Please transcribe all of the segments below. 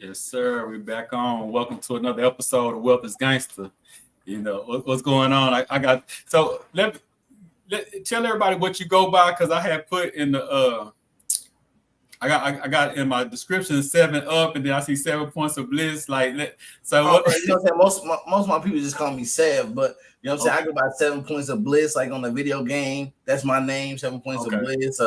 Yes, sir. We're back on. Welcome to another episode of Wealth is Gangster. What's going on. I got so let tell everybody what you go by because I had put in the I got in my description 7 up and then I see 7 points of bliss. So Oh, what? you know what I'm saying? Most of my people just call me Sev, but you know what I'm saying? I go by 7 points of bliss, like on the video game. That's my name, 7 points of bliss.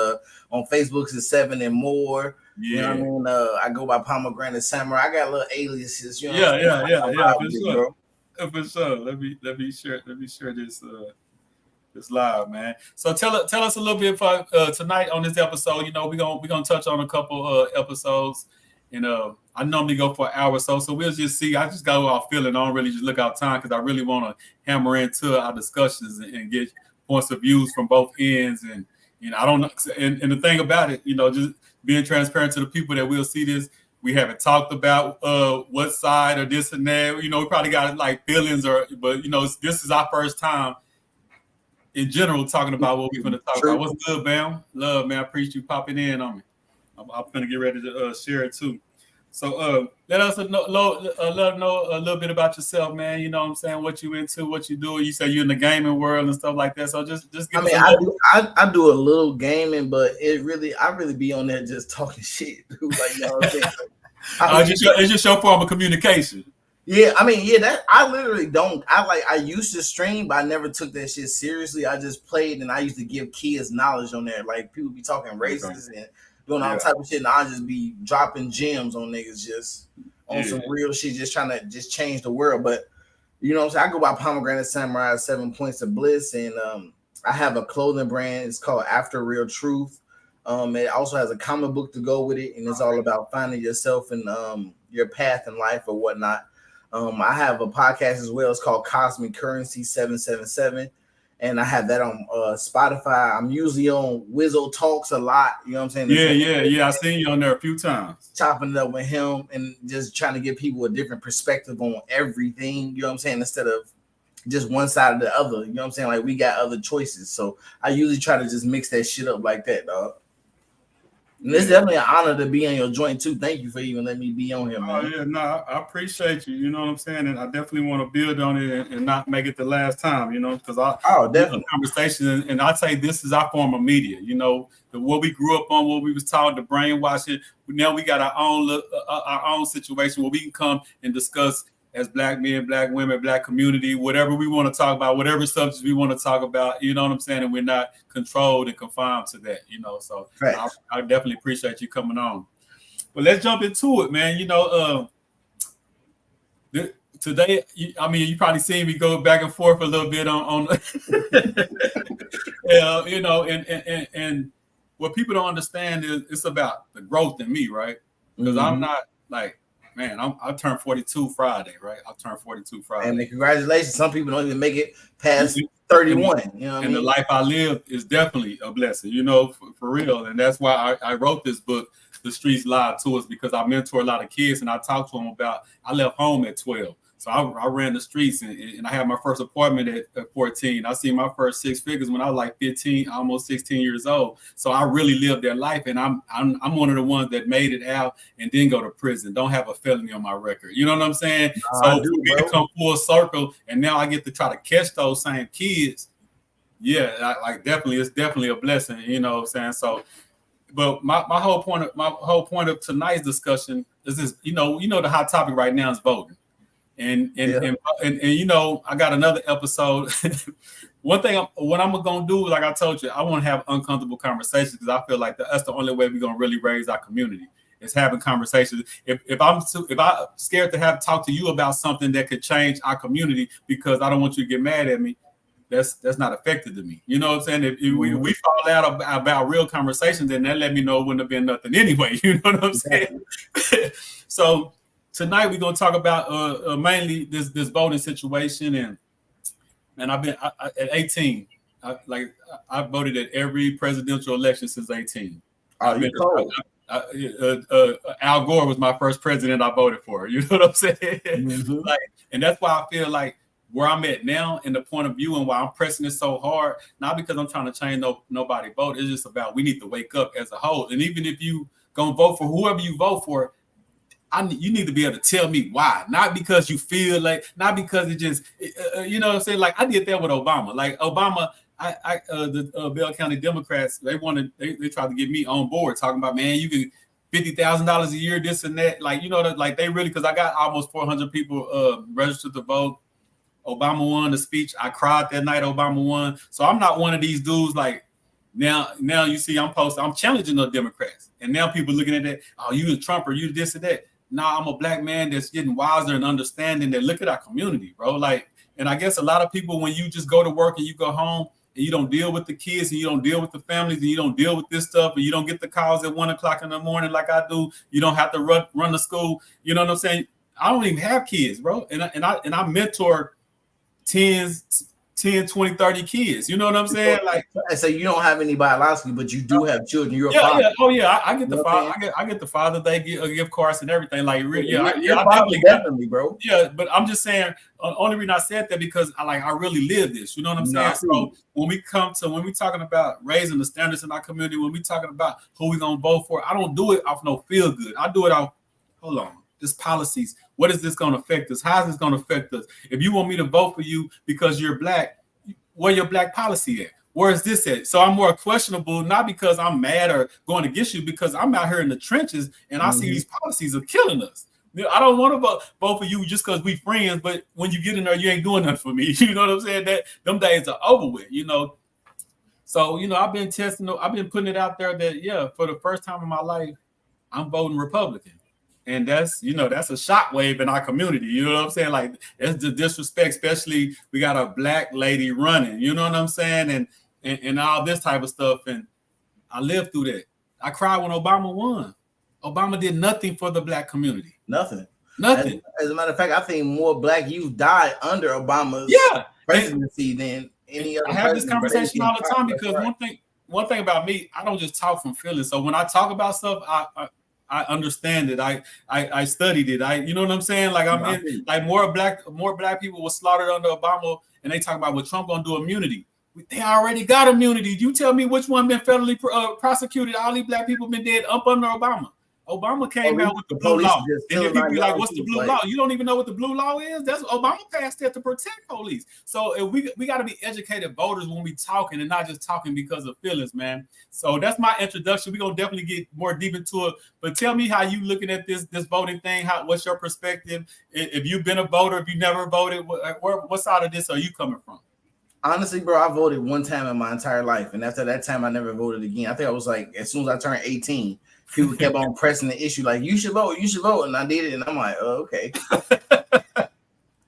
On Facebook it's 7 and more. You know what I mean? I go by Pomegranate Samurai. I got little aliases, you know what I'm saying? Yeah, for sure. For sure. Let me share this this live, man. So tell us a little bit for tonight on this episode. You know, we're gonna touch on a couple episodes, and I normally go for an hour or so. So we'll just see. I just go off feeling. I don't really just look out time because I really want to hammer into our discussions and get points of views from both ends. And I don't know. And the thing about it, just being transparent to the people that will see this. We haven't talked about what side or this and that. We probably got like feelings but this is our first time in general talking about what we're going to talk about. What's good, Bam? Love, man. I appreciate you popping in on me. I'm going to get ready to share it too. So let us know a little bit about yourself, man. You know what I'm saying? What you into, what you do. You say you're in the gaming world and stuff like that. So just give us I do a little gaming, but I really be on there just talking shit, dude. Like, you know what I'm saying? It's just your form of communication. Yeah, that I literally don't. I used to stream, but I never took that shit seriously. I just played, and I used to give kids knowledge on there. Like people be talking races and doing all type of shit, and I just be dropping gems on niggas just on some real shit, just trying to just change the world. But you know what I'm saying? I go by Pomegranate Samurai, 7 points of bliss, and I have a clothing brand. It's called After Real Truth. It also has a comic book to go with it, and it's all about finding yourself and your path in life or whatnot. I have a podcast as well. It's called Cosmic Currency 777. And I have that on Spotify. I'm usually on Wizzo Talks a lot. You know what I'm saying? Yeah. I've seen you on there a few times. Chopping it up with him and just trying to give people a different perspective on everything. You know what I'm saying? Instead of just one side or the other. You know what I'm saying? Like we got other choices. So I usually try to just mix that shit up like that, dog. And it's definitely an honor to be on your joint too. Thank you for even letting me be on here, man. I appreciate you. You know what I'm saying, and I definitely want to build on it and not make it the last time. Because definitely conversation, and I say this is our form of media. What we grew up on, what we was taught, the brainwashing. Now we got our own situation where we can come and discuss as Black men, Black women, Black community, whatever we want to talk about, whatever subjects we want to talk about, you know what I'm saying? And we're not controlled and confined to that, So I definitely appreciate you coming on. But let's jump into it, man. Today, you probably seen me go back and forth a little bit on and what people don't understand is it's about the growth in me, right? Because I'm not like, man, I turned 42 Friday, right? I turned 42 Friday. And congratulations. Some people don't even make it past 31. And the life I live is definitely a blessing, for real. And that's why I wrote this book, The Streets Lied to Us, because I mentor a lot of kids and I talk to them about, I left home at 12. So I ran the streets and I had my first appointment at 14. I seen my first 6 figures when I was like 15, almost 16 years old. So I really lived that life, and I'm one of the ones that made it out and didn't go to prison. Don't have a felony on my record. You know what I'm saying? So for me to come full circle, and now I get to try to catch those same kids. Yeah, it's definitely a blessing. You know what I'm saying? So, but my whole point of tonight's discussion is this. The hot topic right now is voting. And I got another episode. What I'm gonna do, like I told you, I want to have uncomfortable conversations because I feel like that's the only way we're gonna really raise our community is having conversations. If I'm scared to talk to you about something that could change our community because I don't want you to get mad at me, that's not effective to me. You know what I'm saying? If we fall out about real conversations, then that let me know it wouldn't have been nothing anyway. You know what I'm saying? So tonight we're gonna talk about mainly this voting situation, and I've been at 18. I voted at every presidential election since 18. Al Gore was my first president I voted for. You know what I'm saying? Mm-hmm. And that's why I feel like where I'm at now and the point of view and why I'm pressing it so hard, not because I'm trying to change nobody vote. It's just about we need to wake up as a whole. And even if you gonna vote for whoever you vote for, you need to be able to tell me why, not because you feel like, not because it just, you know what I'm saying? Like I did that with Obama. Like Obama, the Bell County Democrats, they tried to get me on board talking about, man, you can $50,000 a year, this and that. Like, you know, like they really, because I got almost 400 people registered to vote. Obama won the speech. I cried that night Obama won. So I'm not one of these dudes like, now you see I'm challenging the Democrats. And now people looking at that, oh, you a Trump or you this or that. Nah, I'm a black man that's getting wiser and understanding that look at our community, bro. Like, and I guess a lot of people, when you just go to work and you go home and you don't deal with the kids and you don't deal with the families and you don't deal with this stuff and you don't get the calls at 1 o'clock in the morning like I do, you don't have to run to school. You know what I'm saying? I don't even have kids, bro. And I mentor 10, 20, 30 kids. You know what I'm saying? Like, so you don't have any biologically, but you do have children. You're a father. Yeah. Oh yeah, I get the father. I get the father. They give cards and everything. Like, I definitely, bro. Yeah, but I'm just saying. Only reason I said that because I really live this. You know what I'm saying? So when we talking about raising the standards in our community, when we talking about who we gonna vote for, I don't do it off no feel good. I do it off. Hold on. This policies. What is this going to affect us? How is this going to affect us? If you want me to vote for you because you're black, where your black policy at? Where is this at? So I'm more questionable, not because I'm mad or going against you, because I'm out here in the trenches and I see these policies are killing us. I don't want to vote for you just because we friends, but when you get in there, you ain't doing nothing for me. You know what I'm saying? That them days are over with, you know. So, you know, I've been putting it out there that, yeah, for the first time in my life, I'm voting Republican. And that's, you know, that's a shockwave in our community. You know what I'm saying? Like, it's the disrespect, especially we got a black lady running, you know what I'm saying? And all this type of stuff. And I lived through that. I cried when Obama won. Obama did nothing for the black community. Nothing. As a matter of fact, I think more black youth died under Obama's presidency than any other. I have this conversation all the time because one thing about me, I don't just talk from feelings. So when I talk about stuff, I understand it. I studied it. You know what I'm saying? Like more black people were slaughtered under Obama, and they talk about what Trump gonna do immunity. They already got immunity. You tell me which one been federally prosecuted? All these black people been dead up under Obama. Obama came out with the blue law. And then people be like, what's the blue law? You don't even know what the blue law is? That's Obama passed that to protect police. So if we got to be educated voters when we talking and not just talking because of feelings, man. So that's my introduction. We're going to definitely get more deep into it. But tell me how you looking at this voting thing. What's your perspective? If you've been a voter, if you never voted, what side of this are you coming from? Honestly, bro, I voted one time in my entire life. And after that time, I never voted again. I think I was like, as soon as I turned 18, people kept on pressing the issue, like, you should vote. And I did it. And I'm like, oh, okay.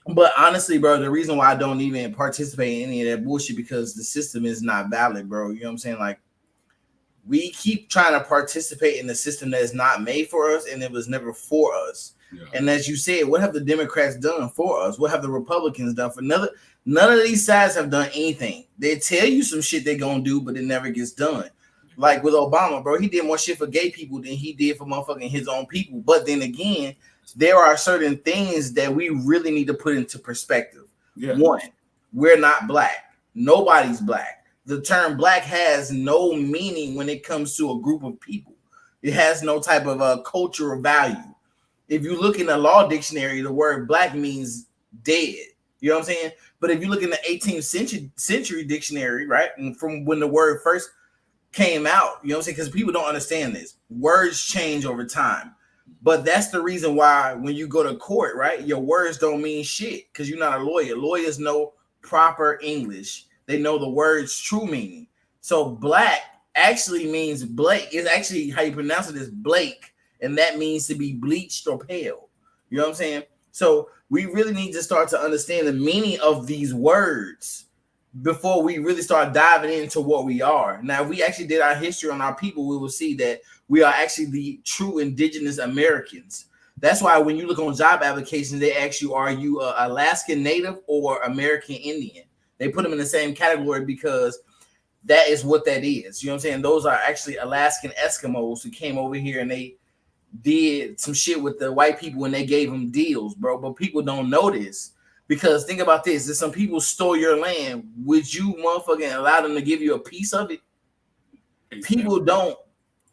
But honestly, bro, the reason why I don't even participate in any of that bullshit, because the system is not valid, bro. You know what I'm saying? Like, we keep trying to participate in the system that is not made for us, and it was never for us. Yeah. And as you said, what have the Democrats done for us? What have the Republicans done for another? None of these sides have done anything. They tell you some shit they're going to do, but it never gets done. Like with Obama, bro, he did more shit for gay people than he did for motherfucking his own people. But then again, there are certain things that we really need to put into perspective. Yeah. One, we're not black. Nobody's black. The term black has no meaning when it comes to a group of people. It has no type of cultural value. If you look in the law dictionary, the word black means dead. You know what I'm saying? But if you look in the 18th century dictionary, right, and from when the word first came out, you know what I'm saying? Because people don't understand this. Words change over time. But that's the reason why when you go to court, right, your words don't mean shit because you're not a lawyer. Lawyers know proper English. They know the word's true meaning. So black actually means Blake. It's actually how you pronounce it is Blake, and that means to be bleached or pale. You know what I'm saying? So we really need to start to understand the meaning of these words before we really start diving into what we are. Now, if we actually did our history on our people, we will see that we are actually the true indigenous Americans. That's why when you look on job applications, they ask you, are you Alaskan Native or American Indian? They put them in the same category because that is what that is. You know what I'm saying? Those are actually Alaskan Eskimos who came over here and they did some shit with the white people and they gave them deals, bro. But people don't know this because think about this. If some people stole your land, would you motherfucking allow them to give you a piece of it? Exactly. People don't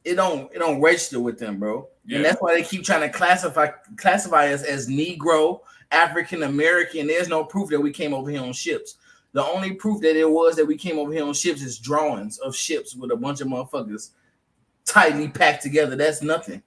it don't register with them, bro. Yeah. And that's why they keep trying to classify us as Negro, African American. There's no proof that we came over here on ships. The only proof that it was that we came over here on ships is drawings of ships with a bunch of motherfuckers tightly packed together. That's nothing.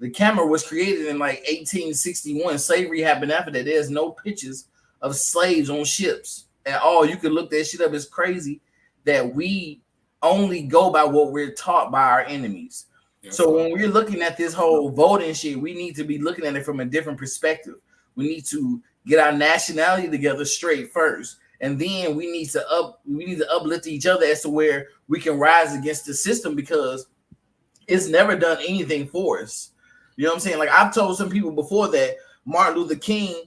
The camera was created in like 1861. Slavery happened after that. There's no pictures of slaves on ships at all. You can look that shit up. It's crazy that we only go by what we're taught by our enemies. Yeah, so when we're looking at this whole voting shit, we need to be looking at it from a different perspective. We need to get our nationality together straight first. And then we need to uplift each other as to where we can rise against the system, because it's never done anything for us. You know what I'm saying? Like, I've told some people before that Martin Luther King,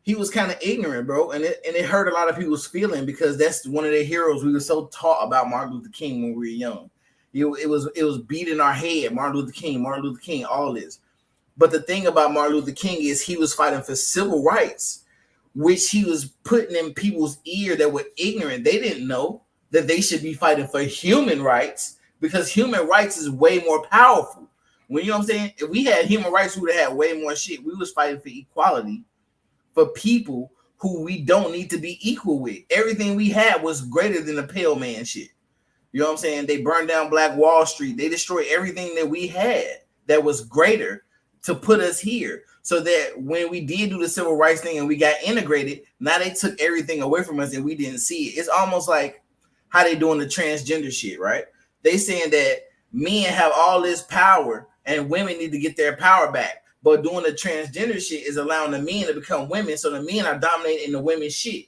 he was kind of ignorant, bro. And it hurt a lot of people's feeling, because that's one of their heroes. We were so taught about Martin Luther King when we were young. It was beat in our head. Martin Luther King, all this. But the thing about Martin Luther King is he was fighting for civil rights, which he was putting in people's ear that were ignorant. They didn't know that they should be fighting for human rights, because human rights is way more powerful. When, you know what I'm saying? If we had human rights, we would have had way more shit. We was fighting for equality for people who we don't need to be equal with. Everything we had was greater than the pale man shit. You know what I'm saying? They burned down Black Wall Street. They destroyed everything that we had that was greater to put us here. So that when we did do the civil rights thing and we got integrated, now they took everything away from us and we didn't see it. It's almost like how they doing the transgender shit, right? They saying that men have all this power and women need to get their power back. But doing the transgender shit is allowing the men to become women. So the men are dominating the women's shit.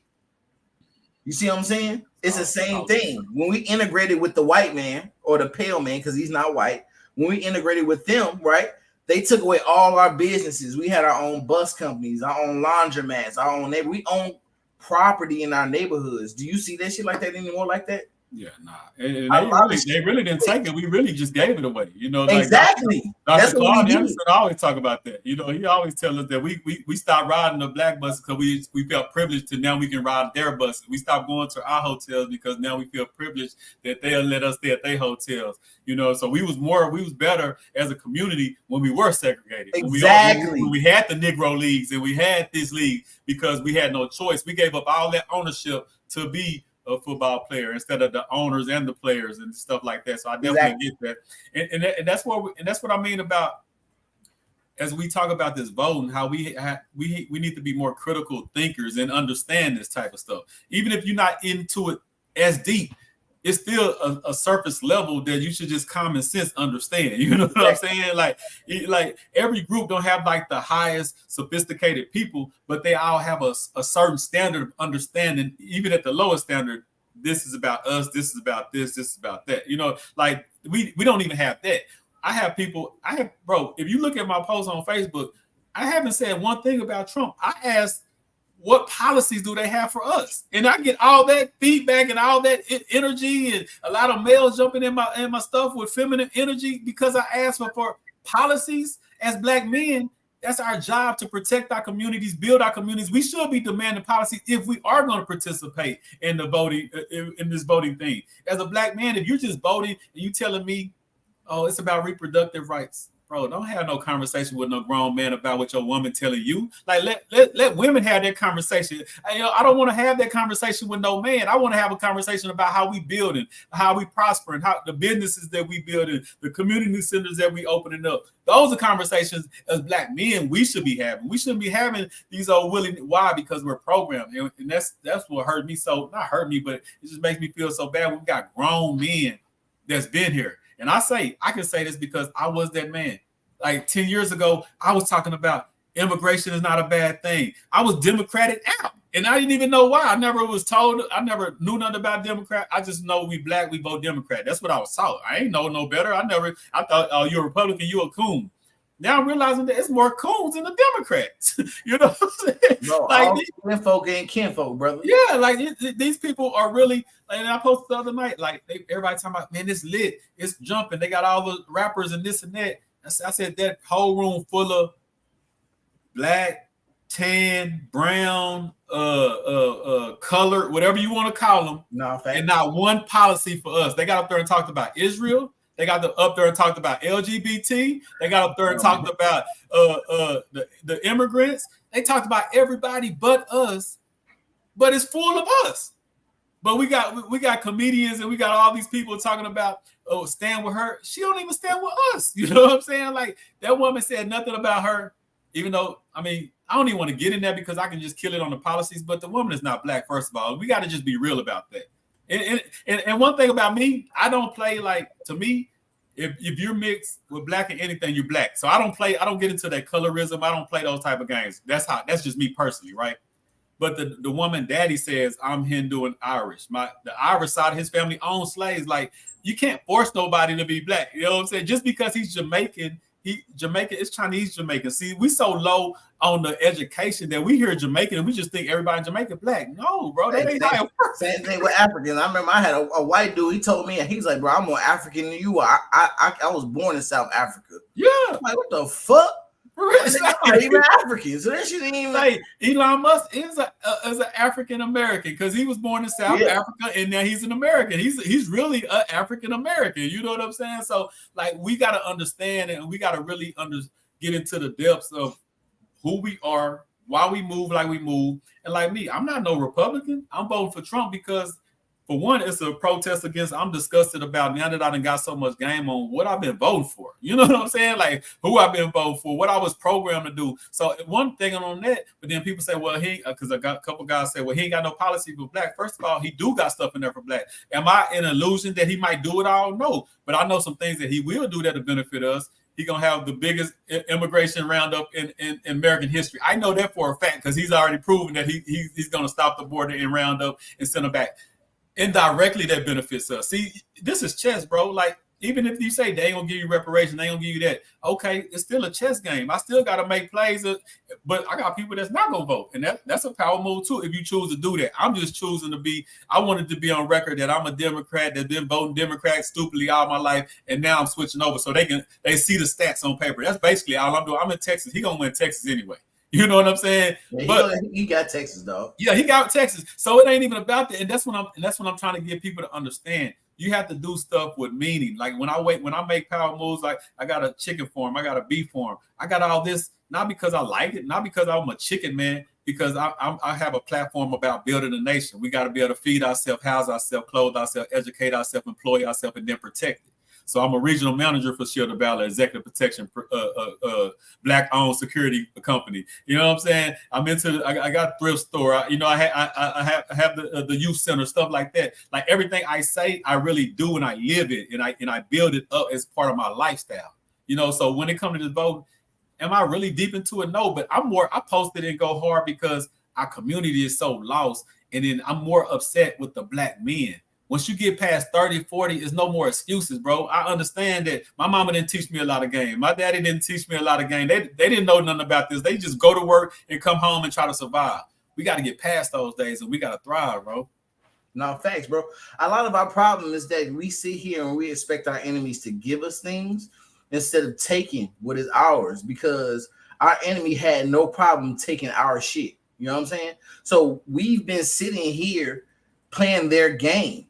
You see what I'm saying? It's the same thing. When we integrated with the white man or the pale man, because he's not white, when we integrated with them, right? They took away all our businesses. We had our own bus companies, our own laundromats, our own neighbor. We own property in our neighborhoods. Do you see that shit like that anymore like that? Yeah, nah. And they really didn't take it. We really just gave it away. You know, like exactly. Dr. Claude Anderson always talk about that. You know, he always tell us that we stopped riding the black buses because we felt privileged to now we can ride their buses. We stopped going to our hotels because now we feel privileged that they'll let us stay at their hotels. You know, so we was better as a community when we were segregated. Exactly. When we had the Negro leagues and we had this league because we had no choice. We gave up all that ownership to be a football player instead of the owners and the players and stuff like that. So I definitely get that. And that's what I mean about as we talk about this voting, how we need to be more critical thinkers and understand this type of stuff. Even if you're not into it as deep, it's still a surface level that you should just common sense understand. You know what I'm saying? Like every group don't have like the highest sophisticated people, but they all have a certain standard of understanding. Even at the lowest standard, this is about us. This is about this. This is about that. You know, like we don't even have that. Bro, if you look at my post on Facebook, I haven't said one thing about Trump. I asked, what policies do they have for us? And I get all that feedback and all that energy and a lot of males jumping in my stuff with feminine energy because I asked for policies. As black men, that's our job to protect our communities, build our communities. We should be demanding policies if we are going to participate in the voting, in this voting thing. As a black man, if you're just voting and you telling me, oh, it's about reproductive rights. Bro, don't have no conversation with no grown man about what your woman telling you. Like, let women have that conversation. I don't want to have that conversation with no man. I want to have a conversation about how we building, how we prospering, how the businesses that we building, the community centers that we opening up. Those are conversations as black men we should be having. We shouldn't be having these old willing. Why? Because we're programmed, and that's what hurt me. So not hurt me, but it just makes me feel so bad. We've got grown men that's been here. And I can say this because I was that man. Like 10 years ago, I was talking about immigration is not a bad thing. I was Democratic out. And I didn't even know why. I never knew nothing about Democrat. I just know we black, we vote Democrat. That's what I was taught. I ain't know no better. I thought, oh, you're a Republican, you a coon. Now I'm realizing that it's more coons than the Democrats. You know what I'm saying? No, like all folk ain't kinfolk, brother. Yeah, like these people are really, and I posted the other night, like everybody talking about, man, it's lit, it's jumping. They got all the rappers and this and that. I said that whole room full of black, tan, brown, colored, whatever you want to call them, and not one policy for us. They got up there and talked about Israel. They got up there and talked about LGBT. They got up there and talked about the immigrants. They talked about everybody but us. But it's full of us. But we got comedians and we got all these people talking about, oh, stand with her. She don't even stand with us. You know what I'm saying? Like, that woman said nothing about her, even though, I mean, I don't even want to get in there because I can just kill it on the policies, but the woman is not black, first of all. We got to just be real about that. And one thing about me, I don't play, like, to me, if you're mixed with black and anything, you're black. So I don't get into that colorism. I don't play those type of games. That's just me personally, right? But the woman daddy says, I'm Hindu and Irish. The Irish side of his family owns slaves. Like, you can't force nobody to be black. You know what I'm saying? Just because he's Jamaican, it's Chinese Jamaican. See, we so low on the education that we hear Jamaican and we just think everybody in Jamaica black. No, bro, that ain't how it works. Same thing with Africans. I remember I had a white dude. He told me, and he's like, bro, I'm more African than you are. I was born in South Africa. Yeah. I'm like, what the fuck? I'm not even African, so that shit ain't even like Elon Musk is an African American because he was born in South Africa and now he's an American. He's really an African American. You know what I'm saying? So like we got to understand and we got to really get into the depths of who we are, why we move like we move. And like me, I'm not no Republican. I'm voting for Trump because, for one, it's a protest against, I'm disgusted about now that I done got so much game on what I've been voting for. You know what I'm saying? Like who I've been voting for, what I was programmed to do. So one thing on that, but then people say, well, because I got a couple guys say, well, he ain't got no policy for black. First of all, he do got stuff in there for black. Am I in illusion that he might do it all? No. But I know some things that he will do that'll benefit us. He gonna have the biggest immigration roundup in American history. I know that for a fact because he's already proven that he's gonna stop the border and round up and send them back. Indirectly, that benefits us. See, this is chess, bro. Like, even if you say they ain't gonna give you reparations, they ain't gonna give you that. Okay, it's still a chess game. I still gotta make plays, but I got people that's not gonna vote, and that's a power move too. If you choose to do that, I'm just choosing to be. I wanted to be on record that I'm a Democrat that's been voting Democrat stupidly all my life, and now I'm switching over so they see the stats on paper. That's basically all I'm doing. I'm in Texas. He gonna win Texas anyway. You know what I'm saying? Yeah, but he got Texas, dog. Yeah, he got Texas. So it ain't even about that. And that's what I'm trying to get people to understand. You have to do stuff with meaning. Like when I make power moves, like I got a chicken farm, I got a beef farm, I got all this, not because I like it, not because I'm a chicken man, because I have a platform about building a nation. We got to be able to feed ourselves, house ourselves, clothe ourselves, educate ourselves, employ ourselves, and then protect it. So I'm a regional manager for Shield of Valor Executive Protection, Black-owned security company. You know what I'm saying? I'm into. I got a thrift store. I have the youth center, stuff like that. Like everything I say, I really do, and I live it, and I build it up as part of my lifestyle. You know, so when it comes to this vote, am I really deep into it? No, but I posted and go hard because our community is so lost, and then I'm more upset with the black men. Once you get past 30, 40, there's no more excuses, bro. I understand that my mama didn't teach me a lot of game. My daddy didn't teach me a lot of game. They didn't know nothing about this. They just go to work and come home and try to survive. We got to get past those days and we got to thrive, bro. No, thanks, bro. A lot of our problem is that we sit here and we expect our enemies to give us things instead of taking what is ours because our enemy had no problem taking our shit. You know what I'm saying? So we've been sitting here playing their game.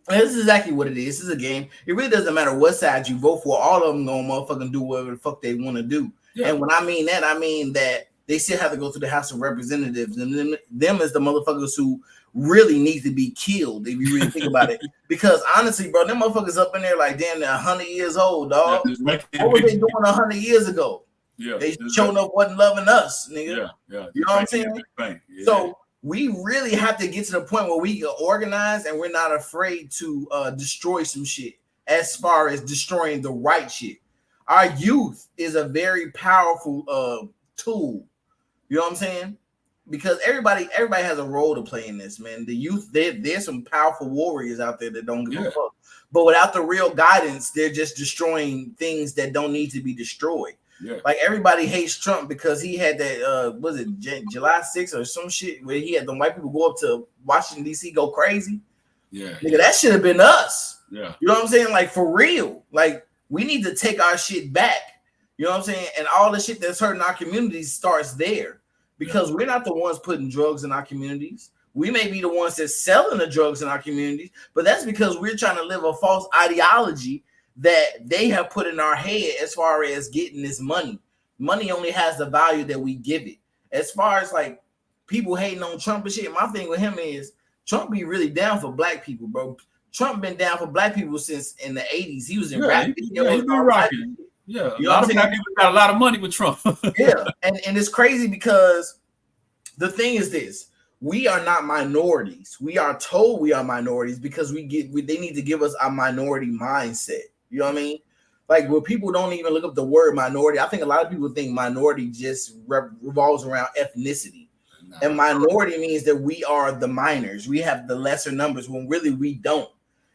And this is exactly what it is. This is a game. It really doesn't matter what side you vote for. All of them gonna motherfucking do whatever the fuck they want to do. Yeah. And when I mean that they still have to go through the House of Representatives, and them is the motherfuckers who really need to be killed if you really think about it. Because honestly, bro, them motherfuckers up in there like damn, they're 100 years old, dog. Yeah, what were they doing 100 years ago? Yeah, they showing up wasn't loving us, nigga. Yeah. You know what I'm saying? Yeah. So we really have to get to the point where we get organized and we're not afraid to destroy some shit as far as destroying the right shit. Our youth is a very powerful tool. You know what I'm saying? Because everybody has a role to play in this, man. The youth, there's some powerful warriors out there that don't give a fuck. But without the real guidance, they're just destroying things that don't need to be destroyed. Yeah. Like everybody hates Trump because he had that was it July 6th or some shit where he had the white people go up to Washington D.C. go crazy. Yeah, nigga, that should have been us. Yeah, you know what I'm saying? Like for real. Like we need to take our shit back. You know what I'm saying? And all the shit that's hurting our communities starts there because we're not the ones putting drugs in our communities. We may be the ones that's selling the drugs in our communities, but that's because we're trying to live a false ideology that they have put in our head as far as getting this money. Money only has the value that we give it. As far as like people hating on Trump and shit, my thing with him is Trump be really down for black people, bro. Trump been down for black people since in the 80s. He was in rap videos. He been rocking. Yeah, you know, a lot of black people got a lot of money with Trump. Yeah, and it's crazy because the thing is this: we are not minorities. We are told we are minorities because they need to give us a minority mindset. You know what I mean? Like where people don't even look up the word minority. I think a lot of people think minority just revolves around ethnicity. And minority means that we are the minors. We have the lesser numbers when really we don't.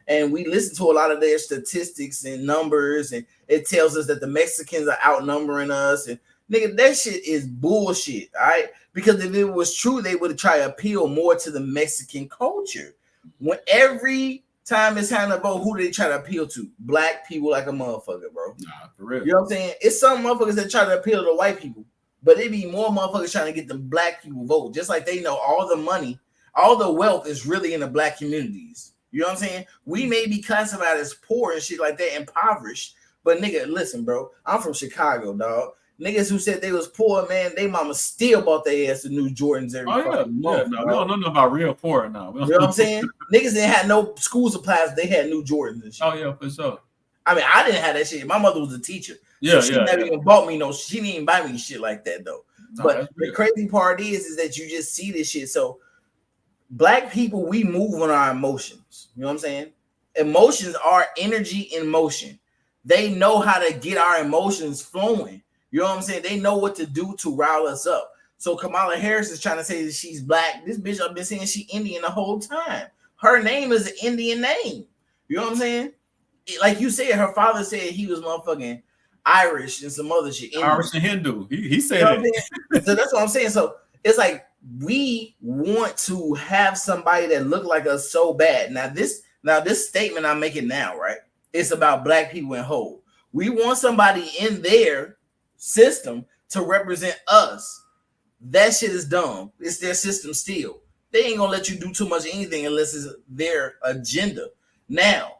And we listen to a lot of their statistics and numbers, and it tells us that the Mexicans are outnumbering us. And nigga, that shit is bullshit, all right? Because if it was true, they would try to appeal more to the Mexican culture. When every time it's time to vote, who do they try to appeal to? Black people like a motherfucker, bro. Nah, for real. You know what I'm saying? It's some motherfuckers that try to appeal to white people, but it be more motherfuckers trying to get the black people vote. Just like they know all the money, all the wealth is really in the black communities. You know what I'm saying? We may be classified as poor and shit like that, impoverished. But nigga, listen, bro. I'm from Chicago, dog. Niggas who said they was poor, man, they mama still bought their ass the new Jordans every fucking month. No, we don't know about real poor now. You know what I'm saying? Niggas didn't have no school supplies. They had new Jordans and shit. Oh, yeah, for sure. I mean, I didn't have that shit. My mother was a teacher. Yeah, so she never even bought me she didn't even buy me shit like that, though. No, but the crazy part is that you just see this shit. So black people, we move on our emotions. You know what I'm saying? Emotions are energy in motion. They know how to get our emotions flowing. You know what I'm saying? They know what to do to rile us up. So Kamala Harris is trying to say that she's black. This bitch, I've been saying she Indian the whole time. Her name is an Indian name. You know what I'm saying? Like you said, her father said he was motherfucking Irish and some other shit. Indian. Irish and Hindu. He said that. So that's what I'm saying. So it's like we want to have somebody that look like us so bad. Now this statement I'm making now, right? It's about black people in whole. We want somebody in their system to represent us. That shit is dumb. It's their system still. They ain't gonna let you do too much anything unless it's their agenda. Now,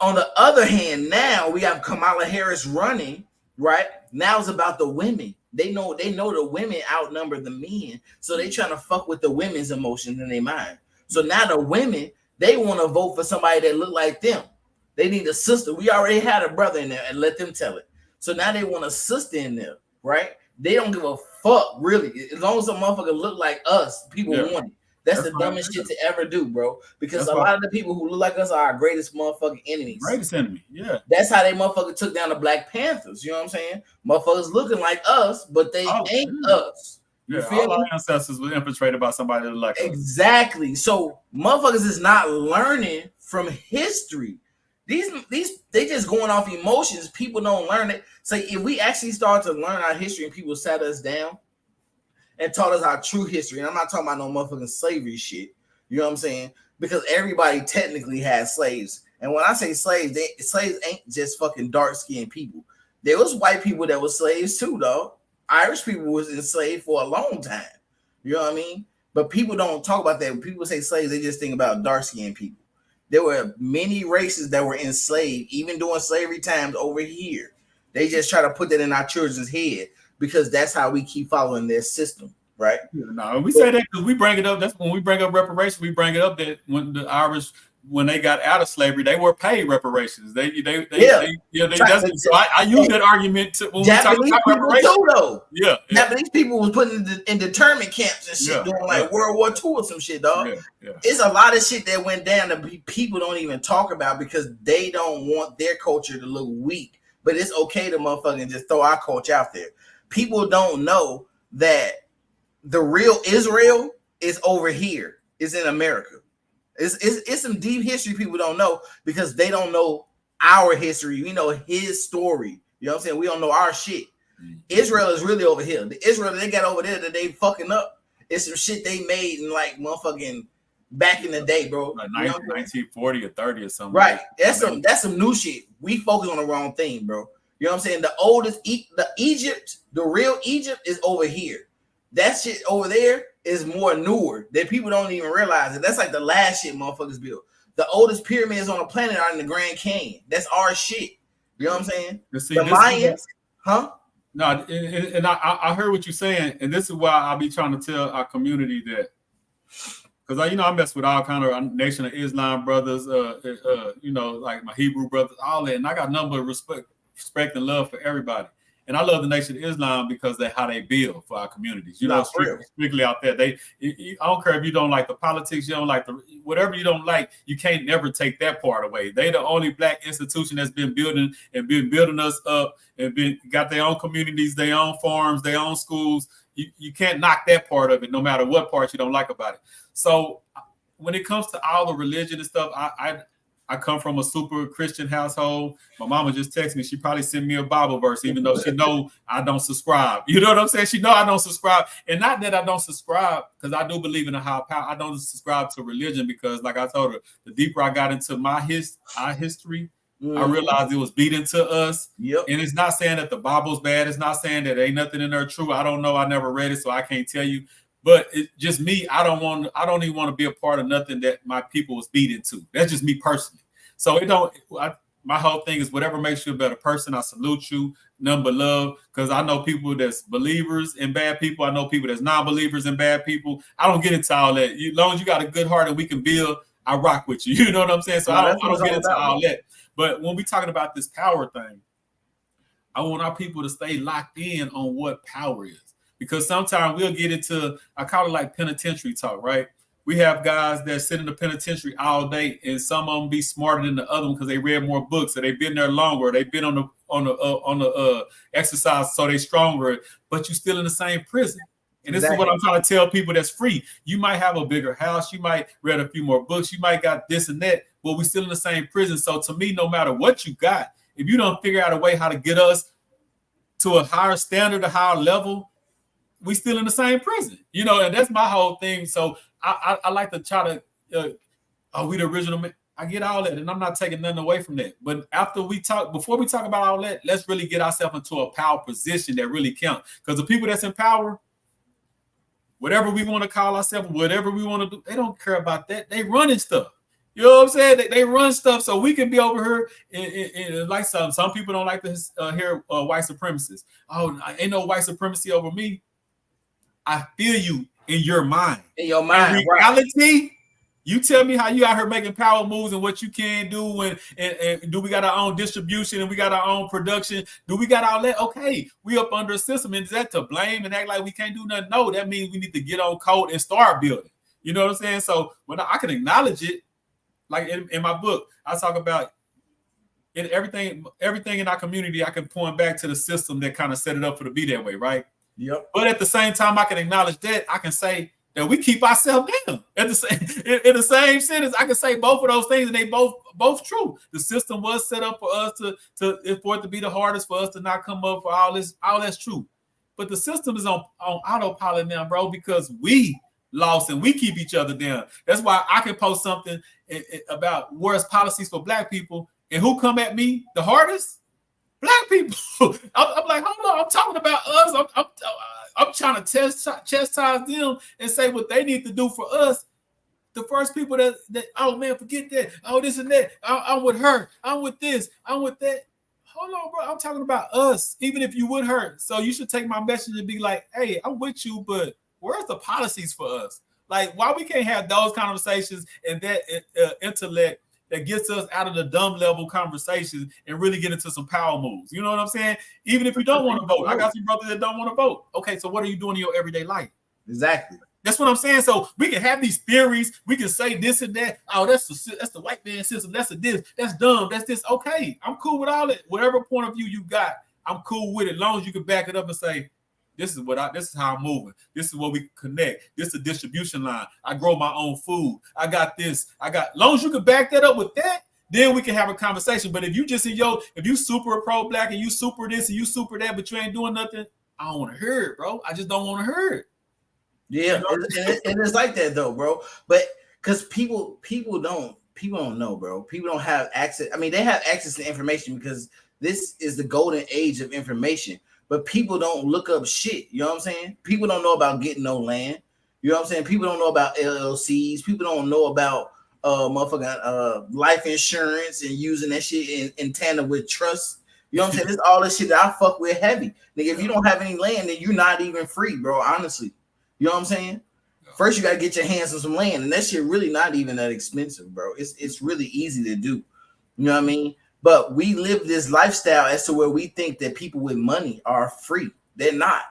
on the other hand, now we have Kamala Harris running, right? Now it's about the women. They know the women outnumber the men, so they trying to fuck with the women's emotions in their mind. So now the women, they want to vote for somebody that look like them. They need a sister. We already had a brother in there, and let them tell it. So now they want a sister in there, right? They don't give a fuck, really. As long as a motherfucker look like us, people want it. That's the dumbest shit to ever do, bro. Because a lot of the people who look like us are our greatest motherfucking enemies. Greatest enemy, yeah. That's how they motherfucker took down the Black Panthers. You know what I'm saying? Motherfuckers looking like us, but they ain't us. You feel our ancestors were infiltrated by somebody that like us. Exactly. So motherfuckers is not learning from history. These they just going off emotions. People don't learn it. So if we actually start to learn our history and people sat us down and taught us our true history, and I'm not talking about no motherfucking slavery shit. You know what I'm saying? Because everybody technically has slaves. And when I say slaves, slaves ain't just fucking dark-skinned people. There was white people that were slaves too, though. Irish people was enslaved for a long time. You know what I mean? But people don't talk about that. When people say slaves, they just think about dark-skinned people. There were many races that were enslaved, even during slavery times over here. They just try to put that in our children's head because that's how we keep following their system, right? No, we say that because we bring it up. That's when we bring up reparations. We bring it up that when the Irish, when they got out of slavery, they were paid reparations. So I use that argument to when Japanese we talk about reparations. Too, though. Yeah, Japanese people was put in internment camps and shit during like World War II or some shit, dog. It's a lot of shit that went down that people don't even talk about because they don't want their culture to look weak. But it's okay to motherfucking just throw our culture out there. People don't know that the real Israel is over here. It's in America. It's some deep history people don't know because they don't know our history. We know his story. You know what I'm saying? We don't know our shit. Israel is really over here. The Israel they got over there that they fucking up. It's some shit they made in like motherfucking back in the day, bro. Like 1940 or 30 or something. Right. That's some new shit. We focus on the wrong thing, bro. You know what I'm saying? The oldest, the Egypt, the real Egypt is over here. That shit over there is more newer that people don't even realize it. That's like the last shit motherfuckers built. The oldest pyramids on the planet are in the Grand Canyon. That's our shit. You know what I'm saysaying? See, the Mayans, huh? No, and I heard what you're saying, and this is why I be trying to tell our community that, because I mess with all kind of Nation of Islam brothers, like my Hebrew brothers, all that, and I got a number of respect and love for everybody. And I love the Nation of Islam because of how they build for our communities. Strictly out there. I don't care if you don't like the politics, you don't like whatever you don't like, you can't never take that part away. They the only black institution that's been building us up and got their own communities, their own farms, their own schools. You can't knock that part of it, no matter what part you don't like about it. So when it comes to all the religion and stuff, I come from a super Christian household. My mama just texted me. She probably sent me a Bible verse, even though she know I don't subscribe. You know what I'm saying? She know I don't subscribe. And not that I don't subscribe, because I do believe in a higher power. I don't subscribe to religion because, like I told her, the deeper I got into our history, I realized it was beat into us. Yep. And it's not saying that the Bible's bad. It's not saying that ain't nothing in there true. I don't know. I never read it, so I can't tell you. But it's just me. I don't even want to be a part of nothing that my people was beat into. That's just me personally. So my whole thing is whatever makes you a better person. I salute you, none but love, because I know people that's believers and bad people. I know people that's non-believers and bad people. I don't get into all that. As long as you got a good heart and we can build, I rock with you. You know what I'm saying? So I don't get into all that. But when we talking about this power thing, I want our people to stay locked in on what power is. Because sometimes we'll get into, I call it like penitentiary talk, right? We have guys that sit in the penitentiary all day, and some of them be smarter than the other one because they read more books, or they've been there longer, or they've been on the exercise, so they stronger. But you're still in the same prison, and this is what I'm trying to tell people that's free. You might have a bigger house, you might read a few more books, you might got this and that, but we're still in the same prison. So to me, no matter what you got, if you don't figure out a way how to get us to a higher standard, a higher level, we still in the same prison, and that's my whole thing. So I like to try to, are we the original man? I get all that, and I'm not taking nothing away from that. But before we talk about all that, let's really get ourselves into a power position that really counts. Because the people that's in power, whatever we want to call ourselves, whatever we want to do, they don't care about that. They running stuff. You know what I'm saying? They run stuff so we can be over here and like some people don't like to hear white supremacists. Oh, ain't no white supremacy over me. I feel you in your mind. In your mind. In reality, you tell me how you out here making power moves and what you can do, and do we got our own distribution and we got our own production? Do we got all that? Okay, we up under a system. And is that to blame and act like we can't do nothing? No, that means we need to get on code and start building. You know what I'm saying? So when I can acknowledge it, like in my book, I talk about everything in our community. I can point back to the system that kind of set it up for to be that way, right? Yep. But at the same time, I can acknowledge that. I can say that we keep ourselves down. In the same sentence, I can say both of those things, and they both true. The system was set up for us for it to be the hardest for us to not come up for all this. All that's true. But the system is on autopilot now, bro, because we lost and we keep each other down. That's why I can post something about worse policies for black people, and who come at me the hardest? Black people. I'm like, hold on, I'm talking about us. I'm trying to chastise them and say what they need to do for us. The first people that oh man, forget that. Oh, this and that. I'm with her. I'm with this. I'm with that. Hold on, bro. I'm talking about us, even if you would hurt. So you should take my message and be like, hey, I'm with you, but where's the policies for us? Like, why we can't have those conversations and that intellect that gets us out of the dumb level conversations and really get into some power moves. You know what I'm saying? Even if you don't want to vote. I got some brothers that don't want to vote. Okay, so what are you doing in your everyday life? Exactly. That's what I'm saying. So we can have these theories. We can say this and that. Oh, that's the white man system. That's this. That's dumb. That's this. Okay, I'm cool with all it. Whatever point of view you got, I'm cool with it. As long as you can back it up and say, this is how I'm moving. This is what we connect. This is a distribution line. I grow my own food. I got this. As long as you can back that up with that, then we can have a conversation. But if you just if you super pro-black and you super this and you super that, but you ain't doing nothing, I don't want to hear it, bro. I just don't want to hear it. Yeah, and it's like that though, bro. But because people don't know, bro. People don't have access. I mean, they have access to information because this is the golden age of information. But people don't look up shit. You know what I'm saying? People don't know about getting no land. You know what I'm saying? People don't know about LLCs. People don't know about life insurance and using that shit in tandem with trust. You know what I'm saying? This all this shit that I fuck with heavy. Nigga, if you don't have any land, then you're not even free, bro. Honestly. You know what I'm saying? First, you gotta get your hands on some land, and that shit really not even that expensive, bro. It's really easy to do. You know what I mean? But we live this lifestyle as to where we think that people with money are free. They're not.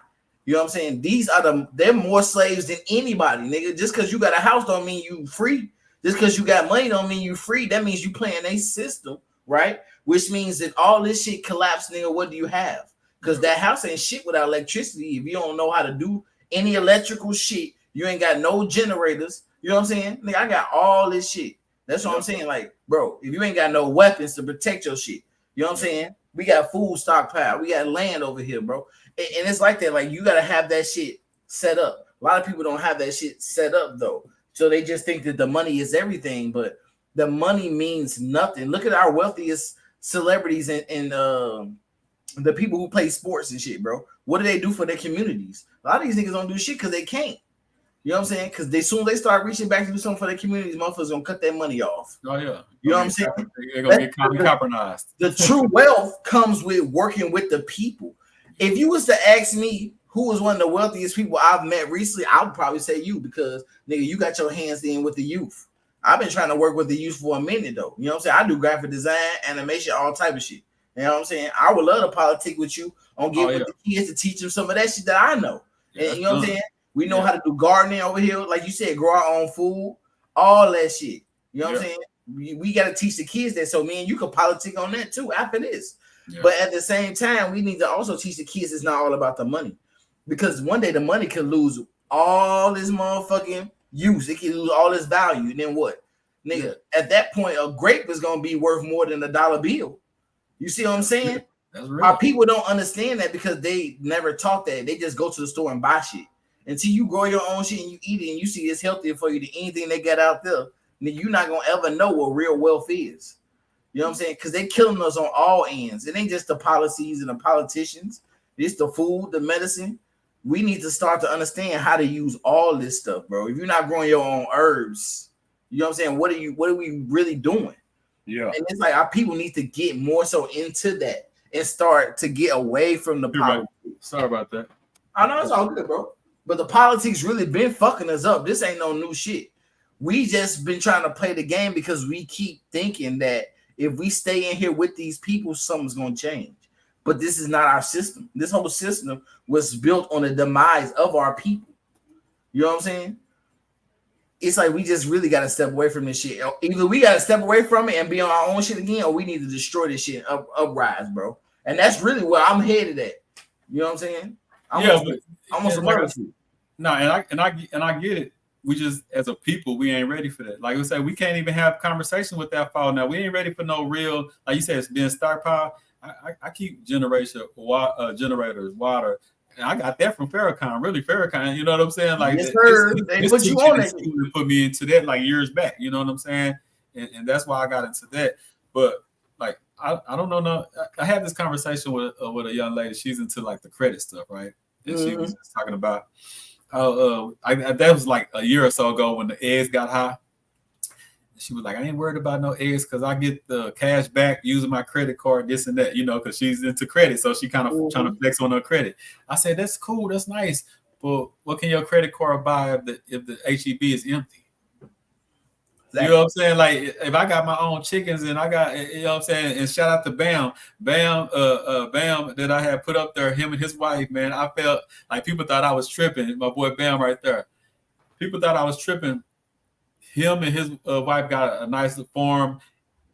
You know what I'm saying? They're more slaves than anybody, nigga. Just because you got a house don't mean you free. Just because you got money don't mean you free. That means you playing a system, right? Which means that all this shit collapse, nigga. What do you have? Because that house ain't shit without electricity. If you don't know how to do any electrical shit, you ain't got no generators. You know what I'm saying? Nigga, I got all this shit. That's what I'm saying. Like, bro, if you ain't got no weapons to protect your shit, you know what I'm saying? We got food stockpile. We got land over here, bro. And it's like that. Like, you got to have that shit set up. A lot of people don't have that shit set up, though. So they just think that the money is everything, but the money means nothing. Look at our wealthiest celebrities and the people who play sports and shit, bro. What do they do for their communities? A lot of these niggas don't do shit because they can't. You know what I'm saying? Because as soon as they start reaching back to do something for their communities, motherfuckers gonna cut their money off. Oh yeah. You know what I'm saying? They're gonna get compromised. The true wealth comes with working with the people. If you was to ask me who was one of the wealthiest people I've met recently, I would probably say you, because nigga, you got your hands in with the youth. I've been trying to work with the youth for a minute though. You know what I'm saying? I do graphic design, animation, all type of shit. You know what I'm saying? I would love to politic with you on getting with the kids to teach them some of that shit that I know. And you know what I'm saying? We know how to do gardening over here, like you said, grow our own food, all that shit. You know what I'm saying? We got to teach the kids that, so me and you can politic on that too after this. But at the same time, we need to also teach the kids it's not all about the money, because one day the money can lose all this motherfucking use. It can lose all its value. And then what? Nigga, at that point, a grape is going to be worth more than $1 bill. You see what I'm saying? That's real. Our people don't understand that because they never taught that. They just go to the store and buy shit. Until you grow your own shit and you eat it and you see it's healthier for you than anything they got out there, then you're not going to ever know what real wealth is. You know what I'm saying? Because they killing us on all ends. It ain't just the policies and the politicians. It's the food, the medicine. We need to start to understand how to use all this stuff, bro. If you're not growing your own herbs, you know what I'm saying? What are we really doing? Yeah. And it's like our people need to get more so into that and start to get away from the politics. Sorry about that. I know it's all good, bro. But the politics really been fucking us up. This ain't no new shit. We just been trying to play the game because we keep thinking that if we stay in here with these people, something's going to change. But this is not our system. This whole system was built on the demise of our people. You know what I'm saying? It's like we just really got to step away from this shit. Either we got to step away from it and be on our own shit again, or we need to destroy this shit and uprise, bro. And that's really where I'm headed at. You know what I'm saying? No, and I get it. We just, as a people, we ain't ready for that. Like I said, we can't even have conversation with that fall now. We ain't ready for no real, like you said, it's being stockpile. I keep generators, water, and I got that from Farrakhan. Really, Farrakhan. You know what I'm saying? Like, yes, sir. They put you on it. Put me into that like years back. You know what I'm saying? And that's why I got into that. But like, I don't know. No, I had this conversation with a young lady. She's into like the credit stuff, right? And she was just talking about that was like a year or so ago when the eggs got high. She was like, I ain't worried about no eggs because I get the cash back using my credit card, this and that, you know, because she's into credit. So she kind of trying to flex on her credit. I said, that's cool. That's nice. But what can your credit card buy if the HEB is empty? Exactly. You know what I'm saying? Like, if I got my own chickens and I got, you know what I'm saying? And shout out to Bam that I had put up there, him and his wife, man. I felt like people thought I was tripping. My boy Bam right there. People thought I was tripping. Him and his wife got a nice farm,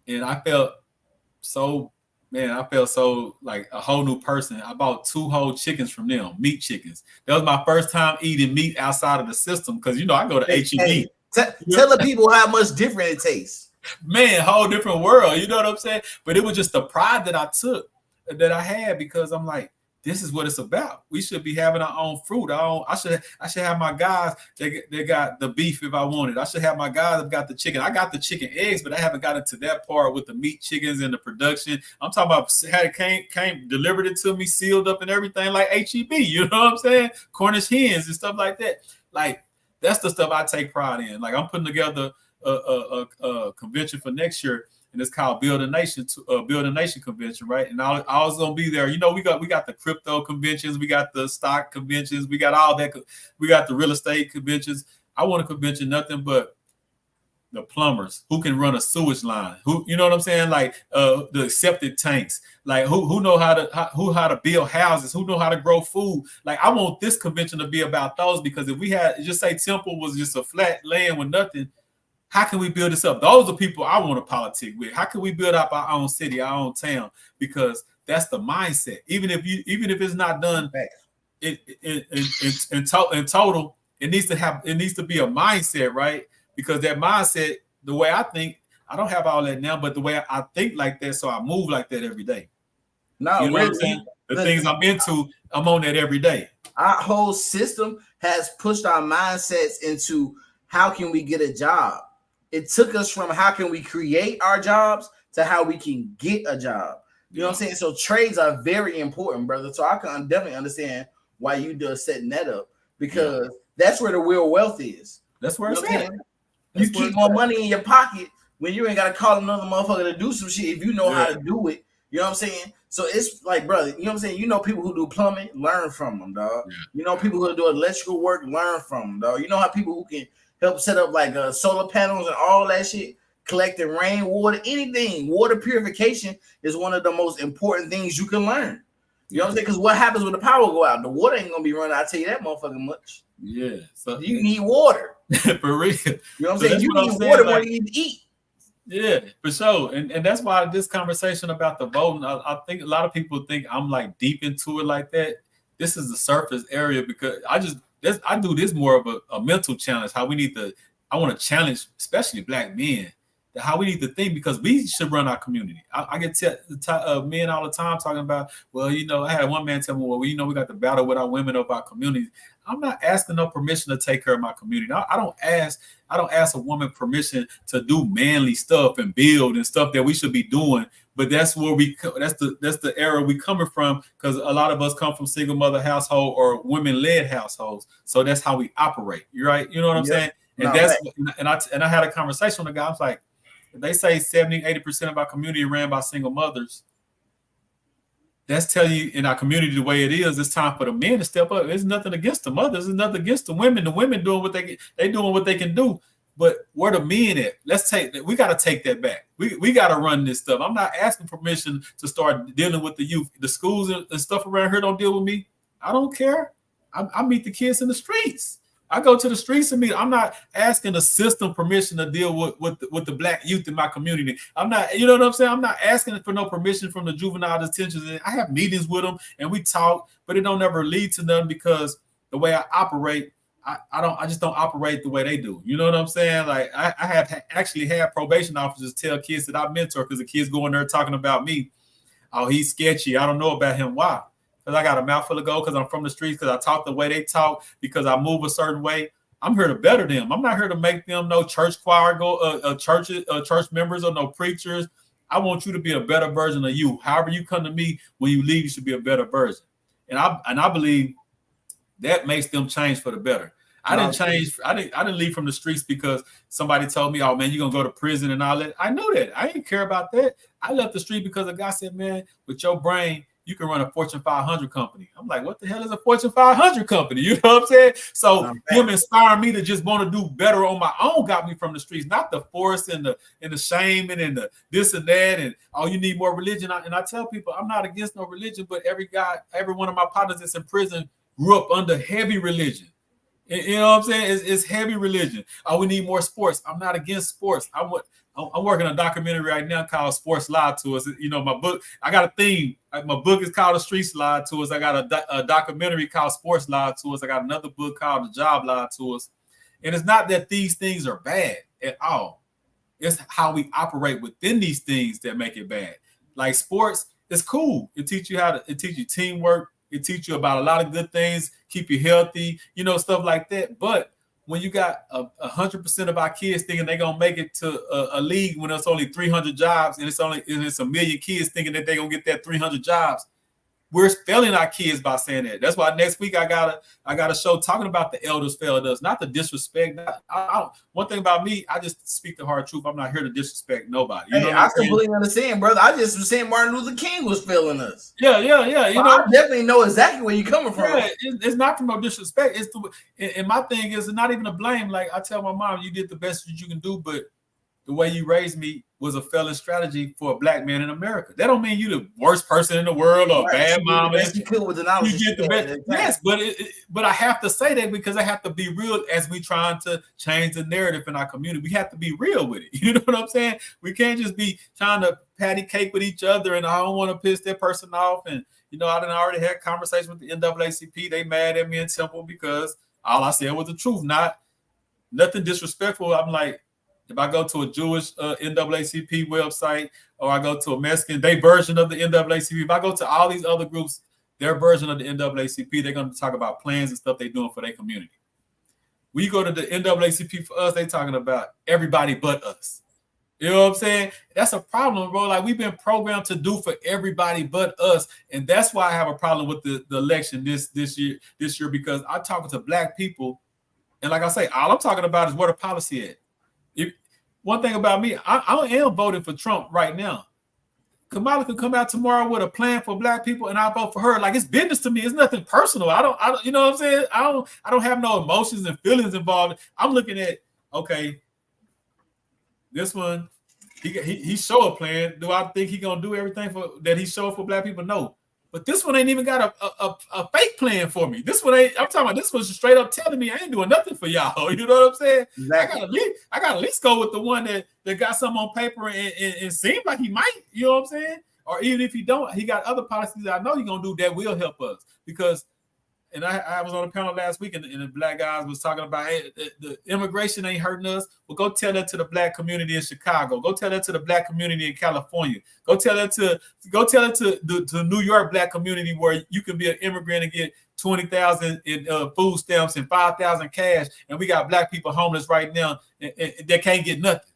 and I felt so like a whole new person. I bought 2 whole chickens from them, meat chickens. That was my first time eating meat outside of the system because, you know, I go to HEB. Tell the people how much different it tastes. Man, whole different world. You know what I'm saying? But it was just the pride that I took, that I had, because I'm like, this is what it's about. We should be having our own fruit. I should have my guys they got the beef if I wanted. I should have my guys that got the chicken. I got the chicken eggs, but I haven't gotten to that part with the meat chickens and the production. I'm talking about had it came delivered it to me, sealed up and everything like HEB. You know what I'm saying? Cornish hens and stuff like that. Like, that's the stuff I take pride in. Like, I'm putting together a convention for next year, and it's called Build a Nation convention, right? And I was gonna be there. You know, we got the crypto conventions, we got the stock conventions, we got all that. We got the real estate conventions. I want a convention nothing but the plumbers who can run a sewage line, who, you know what I'm saying, like the septic tanks, like who know how to build houses, who know how to grow food. Like, I want this convention to be about those, because if we had just say Temple was just a flat land with nothing, how can we build this up? Those are people I want to politic with. How can we build up our own city, our own town? Because that's the mindset. Even if it's not done in total, it needs to be a mindset, right? Because that mindset, the way I think, I don't have all that now, but the way I think like that, so I move like that every day. No, you know what I'm saying? The things I'm into, I'm on that every day. Our whole system has pushed our mindsets into how can we get a job. It took us from how can we create our jobs to how we can get a job. You know what I'm saying? So trades are very important, brother. So I can definitely understand why you do setting that up, because that's where the real wealth is. That's where it's at. You keep more money in your pocket when you ain't got to call another motherfucker to do some shit if you know how to do it. You know what I'm saying? So it's like, brother, you know what I'm saying? You know, people who do plumbing, learn from them, dog. Yeah. You know, people who do electrical work, learn from them, dog. You know how people who can help set up like solar panels and all that shit, collecting rainwater, anything. Water purification is one of the most important things you can learn. You know what I'm saying? Because what happens when the power go out? The water ain't gonna be running. I tell you that motherfucking much. Yeah. So you need water. For real. You know what I'm saying? You need water more than you need to eat. Yeah, for sure. And that's why this conversation about the voting, I think a lot of people think I'm like deep into it like that. This is the surface area, because I do this more of a mental challenge. I want to challenge, especially black men, how we need to think, because we should run our community. I get men all the time talking about, well, you know, I had one man tell me, well, you know, we got to battle with our women of our community. I'm not asking no permission to take care of my community. I don't ask a woman permission to do manly stuff and build and stuff that we should be doing. But that's where that's the era we coming from, because a lot of us come from single mother household or women led households. So that's how we operate. You're right. You know what I'm saying? And I had a conversation with a guy. I was like, if they say 70-80% of our community ran by single mothers, that's telling you in our community the way it is. It's time for the men to step up. There's nothing against the mothers. There's nothing against the women. The women doing what they doing what they can do. But where the men at? We got to take that back. We got to run this stuff. I'm not asking permission to start dealing with the youth. The schools and stuff around here don't deal with me. I don't care. I meet the kids in the streets. I go to the streets and meet. I'm not asking the system permission to deal with the black youth in my community. I'm not, you know what I'm saying? I'm not asking for no permission from the juvenile detention. I have meetings with them and we talk, but it don't ever lead to nothing, because the way I operate, I just don't operate the way they do. You know what I'm saying? Like I have actually had probation officers tell kids that I mentor, because the kids go in there talking about me. Oh, he's sketchy. I don't know about him. Why? Because I got a mouthful of gold, because I'm from the streets, because I talk the way they talk, because I move a certain way. I'm here to better them. I'm not here to make them no church choir church members or no preachers. I want you to be a better version of you. However you come to me, when you leave, you should be a better version. And I believe that makes them change for the better. I didn't change. I didn't leave from the streets because somebody told me, oh man, you're gonna go to prison and all that. I knew that. I didn't care about that. I left the street because a guy said, man, with your brain, you can run a Fortune 500 company. I'm like, what the hell is a Fortune 500 company? You know what I'm saying? So him inspiring me to just want to do better on my own got me from the streets, not the force and the shame and the this and that and you need more religion. And I tell people I'm not against no religion, but every one of my partners that's in prison grew up under heavy religion. You know what I'm saying? It's heavy religion. Oh, we need more sports. I'm not against sports. I'm working on a documentary right now called Sports Lied to Us. You know, my book, I got a theme. My book is called The Streets Lied to Us. I got a documentary called Sports Lied to Us. I got another book called The Job Lied to Us. And it's not that these things are bad at all. It's how we operate within these things that make it bad. Like sports, it's cool. It teaches you teamwork. It teaches you about a lot of good things, keep you healthy, you know, stuff like that. But when you got 100% of our kids thinking they're gonna make it to a league when it's only 300 jobs and it's a million kids thinking that they're gonna get that 300 jobs, we're failing our kids by saying that. That's why next week I got a show talking about the elders failed us, not the disrespect. One thing about me, I just speak the hard truth. I'm not here to disrespect nobody. You know what I completely understand, brother. I just was saying Martin Luther King was failing us. Yeah. You know, I definitely know exactly where you're coming from. Yeah, it's not from no disrespect. And my thing is not even a blame. Like I tell my mom, you did the best that you can do, but the way you raised me was a failing strategy for a black man in America. That don't mean you the worst person in the world or bad mom. You could with the knowledge. You get the best. Yes, but I have to say that because I have to be real as we trying to change the narrative in our community. We have to be real with it. You know what I'm saying? We can't just be trying to patty cake with each other, and I don't want to piss that person off. And you know, I already had conversations with the NAACP. They mad at me in Temple because all I said was the truth, nothing disrespectful. I'm like, if I go to a Jewish NAACP website or I go to a Mexican, their version of the NAACP, if I go to all these other groups, their version of the NAACP, they're going to talk about plans and stuff they're doing for their community. We go to the NAACP for us, they talking about everybody but us. You know what I'm saying? That's a problem, bro. Like we've been programmed to do for everybody but us. And that's why I have a problem with the election this year, because I'm talking to black people. And like I say, all I'm talking about is where the policy at. One thing about me, I am voting for Trump right now. Kamala could come out tomorrow with a plan for black people, and I vote for her. Like it's business to me. It's nothing personal. I don't. You know what I'm saying? I don't have no emotions and feelings involved. I'm looking at okay, this one, he show a plan. Do I think he gonna do everything that he showed for black people? No. But this one ain't even got a fake plan for me. This one ain't. I'm talking about this one's straight up telling me I ain't doing nothing for y'all. You know what I'm saying? Exactly. I got at least go with the one that got something on paper and seemed like he might. You know what I'm saying? Or even if he don't, he got other policies that I know he's gonna do that will help us. Because, and I was on a panel last week and the black guys was talking about, hey, the immigration ain't hurting us. Well, go tell that to the black community in Chicago. Go tell that to the black community in California. Go tell that to the New York black community where you can be an immigrant and get 20,000 in food stamps and 5,000 cash, and we got black people homeless right now and they can't get nothing.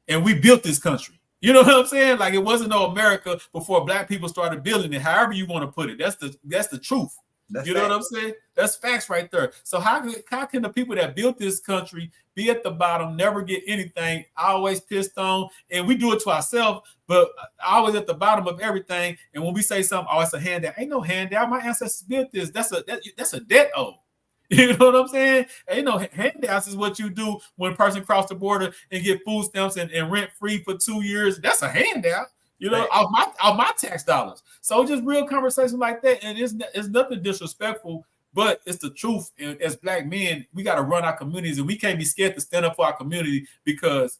And we built this country. You know what I'm saying? Like it wasn't no America before black people started building it. However you want to put it, that's the truth. You know what I'm saying? That's facts right there. So how can the people that built this country be at the bottom, never get anything, always pissed on, and we do it to ourselves, but always at the bottom of everything. And when we say something, oh, it's a handout. Ain't no handout. My ancestors built this. That's a debt owed. You know what I'm saying? Ain't no handouts is what you do when a person cross the border and get food stamps and rent free for 2 years. That's a handout. You know, off my tax dollars. So just real conversation like that, and it's nothing disrespectful, but it's the truth. And as black men, we got to run our communities, and we can't be scared to stand up for our community because,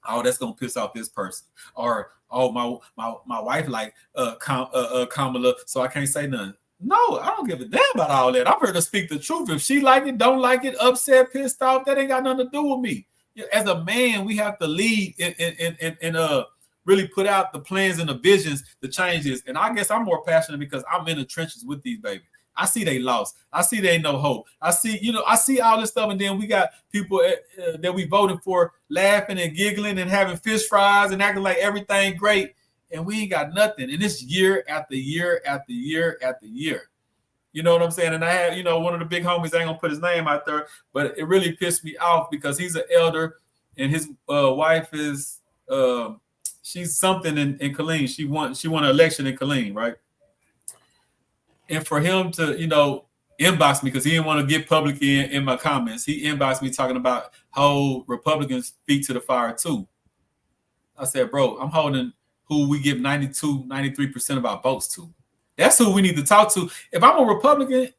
oh, that's gonna piss off this person, or oh, my wife like Kamala, so I can't say nothing. No, I don't give a damn about all that. I'm here to speak the truth. If she like it, don't like it, upset, pissed off, that ain't got nothing to do with me. As a man, we have to lead and really put out the plans and the visions, the changes. And I guess I'm more passionate because I'm in the trenches with these babies. I see they lost. I see they ain't no hope. I see all this stuff. And then we got people that we voted for laughing and giggling and having fish fries and acting like everything great. And we ain't got nothing. And it's year after year after year after year. You know what I'm saying? And I had, one of the big homies, I ain't gonna put his name out there, but it really pissed me off because he's an elder and his wife is she's something in Killeen. She won an election in Killeen, right? And for him to, inbox me because he didn't want to get publicly in my comments, he inboxed me talking about how Republicans speak to the fire too. I said, bro, I'm holding who we give 93% of our votes to. That's who we need to talk to. If I'm a Republican,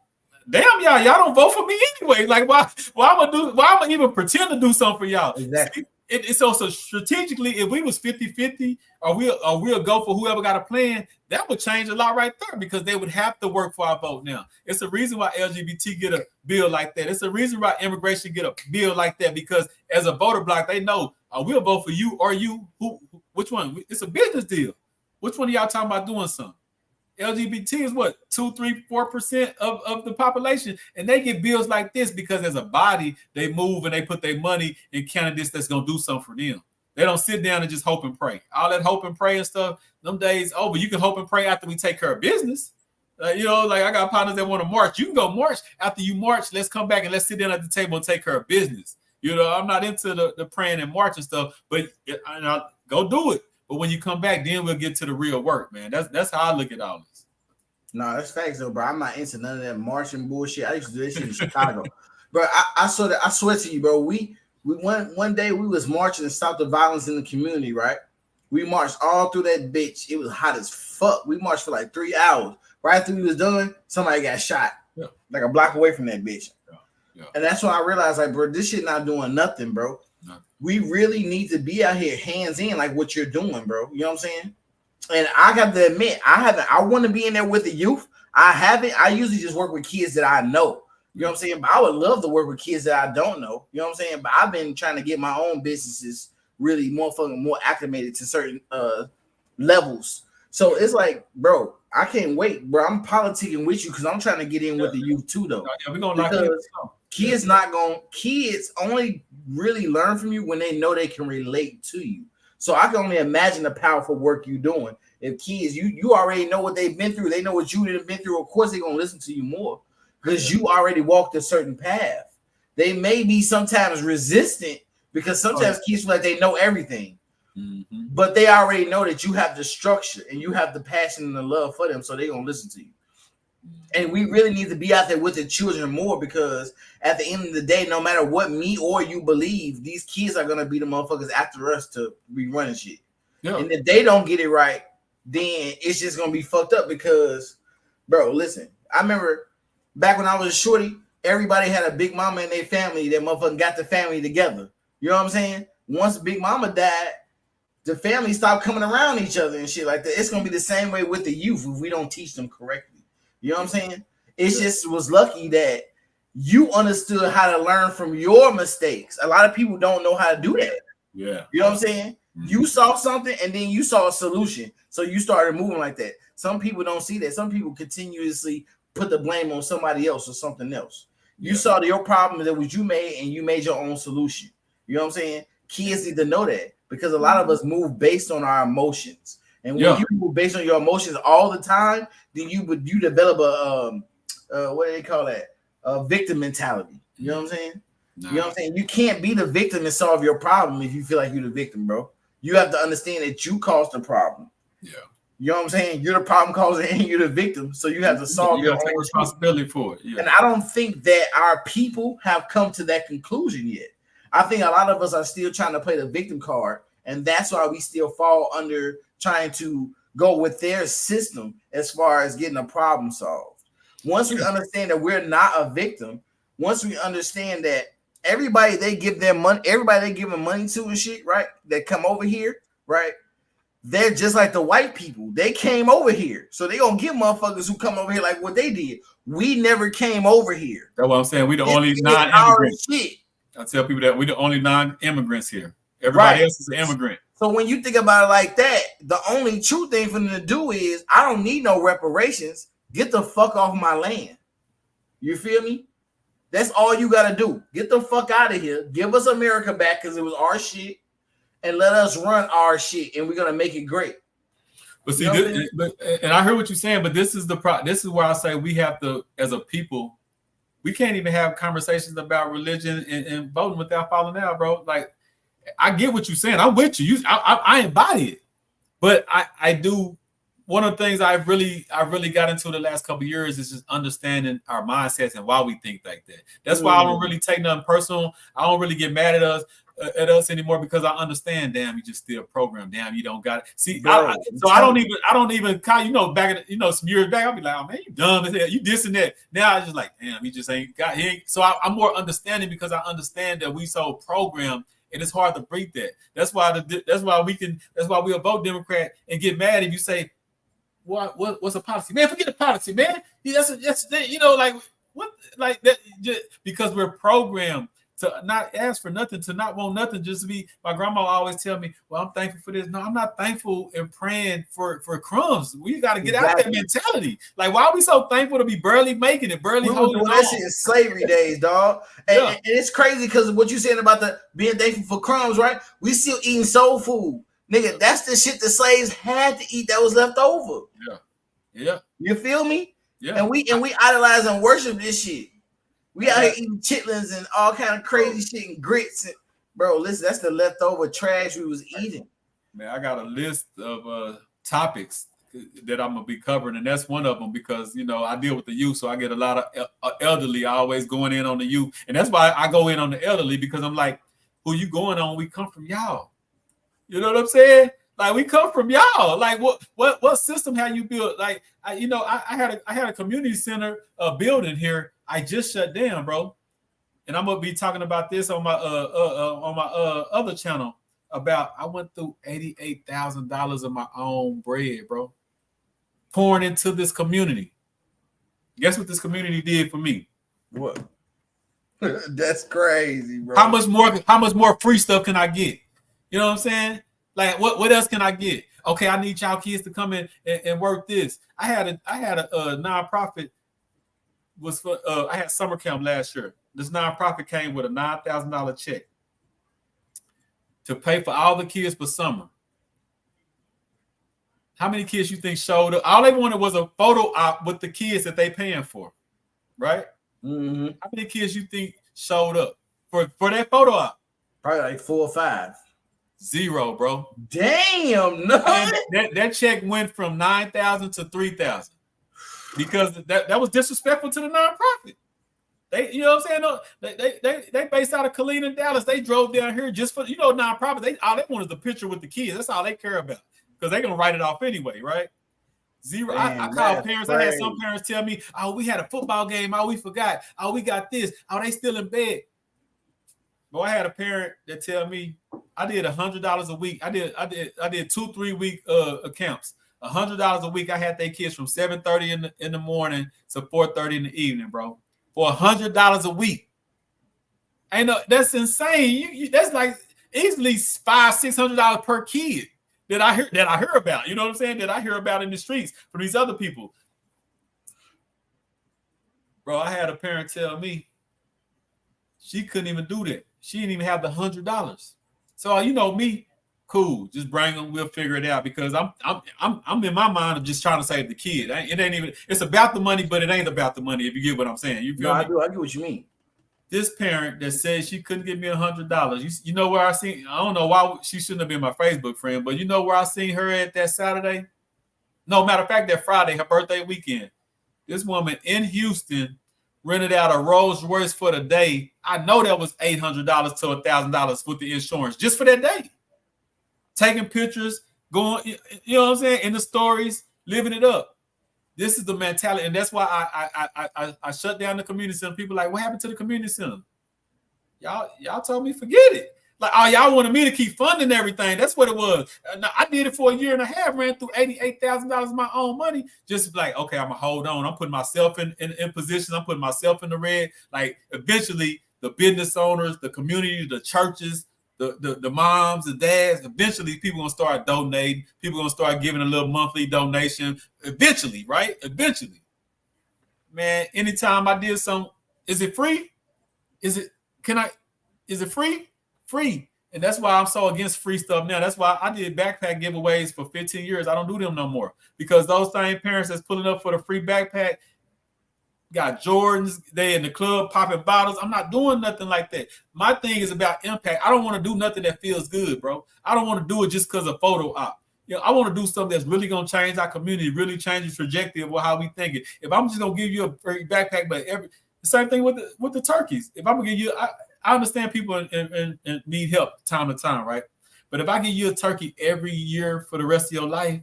damn y'all don't vote for me anyway. Like why I'm gonna even pretend to do something for y'all? Exactly. It's also strategically, if we was 50-50 or we'll go for whoever got a plan, that would change a lot right there because they would have to work for our vote now. It's a reason why LGBT get a bill like that. It's a reason why immigration get a bill like that because as a voter block, they know we'll vote for you or you. Which one? It's a business deal. Which one of y'all talking about doing something? LGBT is what 2, 3, 4% of the population, and they get bills like this because as a body they move and they put their money in candidates that's gonna do something for them. They don't sit down and just hope and pray. All that hope and pray and stuff, them days over. You can hope and pray after we take care of business. You know, like I got partners that want to march. You can go march. After you march, let's come back and let's sit down at the table and take care of business. You know, I'm not into the praying and marching stuff, but go do it. But when you come back, then we'll get to the real work, man. That's how I look at all this. No, that's facts though, bro. I'm not into none of that marching bullshit. I used to do this shit in Chicago, bro. I swear to you, bro. We one day we was marching to stop the violence in the community, right? We marched all through that bitch. It was hot as fuck. We marched for like 3 hours. Right after we was done, somebody got shot, like a block away from that bitch. Yeah. And that's when I realized, like, bro, this shit not doing nothing, bro. No. We really need to be out here hands in, like what you're doing, bro. You know what I'm saying? And I got to admit, I want to be in there with the youth. I haven't. I usually just work with kids that I know. You know what I'm saying? But I would love to work with kids that I don't know. You know what I'm saying? But I've been trying to get my own businesses really more acclimated to certain levels. So it's like, bro, I can't wait, bro. I'm politicking with you because I'm trying to get in with the youth too, though. Yeah, we're gonna kids only really learn from you when they know they can relate to you. So I can only imagine the powerful work you're doing. If kids, you already know what they've been through, they know what you have been through. Of course, they're gonna listen to you more because you already walked a certain path. They may be sometimes resistant because sometimes kids feel like they know everything. Mm-hmm. But they already know that you have the structure and you have the passion and the love for them, so they're gonna listen to you. And we really need to be out there with the children more because at the end of the day, no matter what me or you believe, these kids are gonna be the motherfuckers after us to be running shit. Yeah. And if they don't get it right, then it's just gonna be fucked up because, bro, listen, I remember back when I was a shorty, everybody had a big mama in their family that motherfucking got the family together. You know what I'm saying? Once Big Mama died, the family stopped coming around each other and shit like that. It's gonna be the same way with the youth if we don't teach them correctly. You know what I'm saying? It just was lucky that you understood how to learn from your mistakes. A lot of people don't know how to do that. Yeah. You know what I'm saying? Mm-hmm. You saw something and then you saw a solution. So you started moving like that. Some people don't see that. Some people continuously put the blame on somebody else or something else. You saw your problem that was you made and you made your own solution. You know what I'm saying? Kids need to know that. Because a lot of us move based on our emotions, and when you move based on your emotions all the time, then you develop a what do they call that? A victim mentality. You know what I'm saying? Nah. You know what I'm saying? You can't be the victim and solve your problem if you feel like you're the victim, bro. You have to understand that you caused the problem. Yeah. You know what I'm saying? You're the problem causer and you're the victim, so you have to solve your own responsibility for it. Yeah. And I don't think that our people have come to that conclusion yet. I think a lot of us are still trying to play the victim card, and that's why we still fall under trying to go with their system as far as getting a problem solved. Once we understand that we're not a victim, once we understand that everybody they give them money, everybody they giving money to and shit, right? That come over here, right? They're just like the white people. They came over here, so they gonna give motherfuckers who come over here like what they did. We never came over here. That's what I'm saying. We the only non-immigrants. I tell people that we're the only non-immigrants here. Everybody else is an immigrant. So when you think about it like that, the only true thing for them to do is, I don't need no reparations. Get the fuck off my land. You feel me? That's all you got to do. Get the fuck out of here. Give us America back because it was our shit. And let us run our shit. And we're going to make it great. But see, and I heard what you're saying, but this is this is where I say we have to, as a people, we can't even have conversations about religion and voting without falling out, bro. Like, I get what you're saying. I'm with you. I embody it. But I do. One of the things I really got into the last couple of years is just understanding our mindsets and why we think like that. That's why I don't really take nothing personal. I don't really get mad at us anymore because I understand. Damn, you just still programmed. Damn, you don't got it. See, I don't even. You know, back in some years back, I'll be like, oh man, you dumb as hell. You this and that. Now I just like, damn, he just ain't got. He ain't. So I'm more understanding because I understand that we so programmed. And it's hard to break that. That's why we'll vote Democrat and get mad if you say, what's a policy? Man, forget the policy, man. That's you know, like what, like that, just because we're programmed to not ask for nothing, to not want nothing, just to be. My grandma always tell me, well, I'm thankful for this. No, I'm not thankful and praying for crumbs. We got to get out of that mentality. Like, why are we so thankful to be barely making it, barely holding on? That shit in slavery days, dog. And it's crazy because what you saying about the being thankful for crumbs, right? We still eating soul food. Nigga, that's the shit the slaves had to eat that was left over. Yeah. You feel me? Yeah. And we idolize and worship this shit. We out here eating chitlins and all kind of crazy shit and grits. And, bro, listen, that's the leftover trash we was eating. Man, I got a list of topics that I'm gonna be covering, and that's one of them because I deal with the youth, so I get a lot of elderly always going in on the youth, and that's why I go in on the elderly because I'm like, who you going on? We come from y'all. You know what I'm saying? Like we come from y'all. Like what system have you built? Like I had a community center building here. I just shut down, bro, and I'm gonna be talking about this on my other channel. About I went through $88,000 of my own bread, bro, pouring into this community. Guess what this community did for me? What? That's crazy, bro. How much more free stuff can I get? You know what I'm saying? Like what else can I get? Okay, I need y'all kids to come in and work this. I had a nonprofit was for I had summer camp last year. This nonprofit came with a $9,000 check to pay for all the kids for summer. How many kids you think showed up? All they wanted was a photo op with the kids that they paying for, right? Mm-hmm. How many kids you think showed up for that photo op? Probably like 4 or 5. 0, bro. Damn, no. That check went from 9,000 to 3,000 because that was disrespectful to the nonprofit. They, you know what I'm saying? They based out of Killeen and Dallas. They drove down here just for nonprofit. All they want is the picture with the kids. That's all they care about because they're gonna write it off anyway, right? 0. Man, I called parents. Crazy. I had some parents tell me, "Oh, we had a football game. Oh, we forgot. Oh, we got this. Oh, they still in bed." But I had a parent that tell me I did $100 a week. I did 2-3 week accounts. $100 a week. I had their kids from 7:30 in the morning to 4:30 in the evening, bro. For $100 a week. That's insane. That's like easily $500-600 per kid that I hear about. You know what I'm saying? That I hear about in the streets from these other people. Bro, I had a parent tell me she couldn't even do that. She didn't even have the $100. So me, cool. Just bring them. We'll figure it out because I'm in my mind of just trying to save the kid. It ain't even. It's about the money, but it ain't about the money. If you get what I'm saying, you feel me? I do. I get what you mean. This parent that said she couldn't give me $100. You know where I seen? I don't know why she shouldn't have been my Facebook friend, but you know where I seen her at that Saturday? No, matter of fact, that Friday, her birthday weekend. This woman in Houston rented out a Rolls Royce for the day. I know that was $800 to $1,000 with the insurance just for that day. Taking pictures, going, you know what I'm saying, in the stories, living it up. This is the mentality, and that's why I shut down the community center. People are like, what happened to the community center? Y'all told me forget it. Like, oh, y'all wanted me to keep funding everything. That's what it was. Now, I did it for a year and a half, ran through $88,000 of my own money. Just like, okay, I'm gonna hold on. I'm putting myself in positions. I'm putting myself in the red. Like, eventually, the business owners, the community, the churches, the moms, the dads, eventually people gonna start donating. People gonna start giving a little monthly donation. Eventually, right? Eventually. Man, anytime I did something, is it free? Is it free? Free. And that's why I'm so against free stuff now. That's why I did backpack giveaways for 15 years. I don't do them no more because those same parents that's pulling up for the free backpack got Jordans. They in the club popping bottles. I'm not doing nothing like that. My thing is about impact. I don't want to do nothing that feels good, bro. I don't want to do it just because of photo op. I want to do something that's really going to change our community, really change the trajectory of how we think it. If I'm just going to give you a free backpack, but the same thing with the turkeys. If I'm going to give you, I understand people and need help time to time, right? But if I give you a turkey every year for the rest of your life,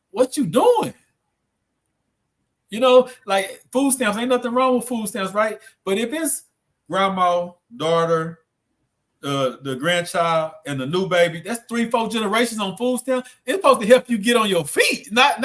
what you doing? Like food stamps, ain't nothing wrong with food stamps, right? But if it's grandma, daughter, the grandchild, and the new baby, that's 3-4 generations on food stamps. It's supposed to help you get on your feet, not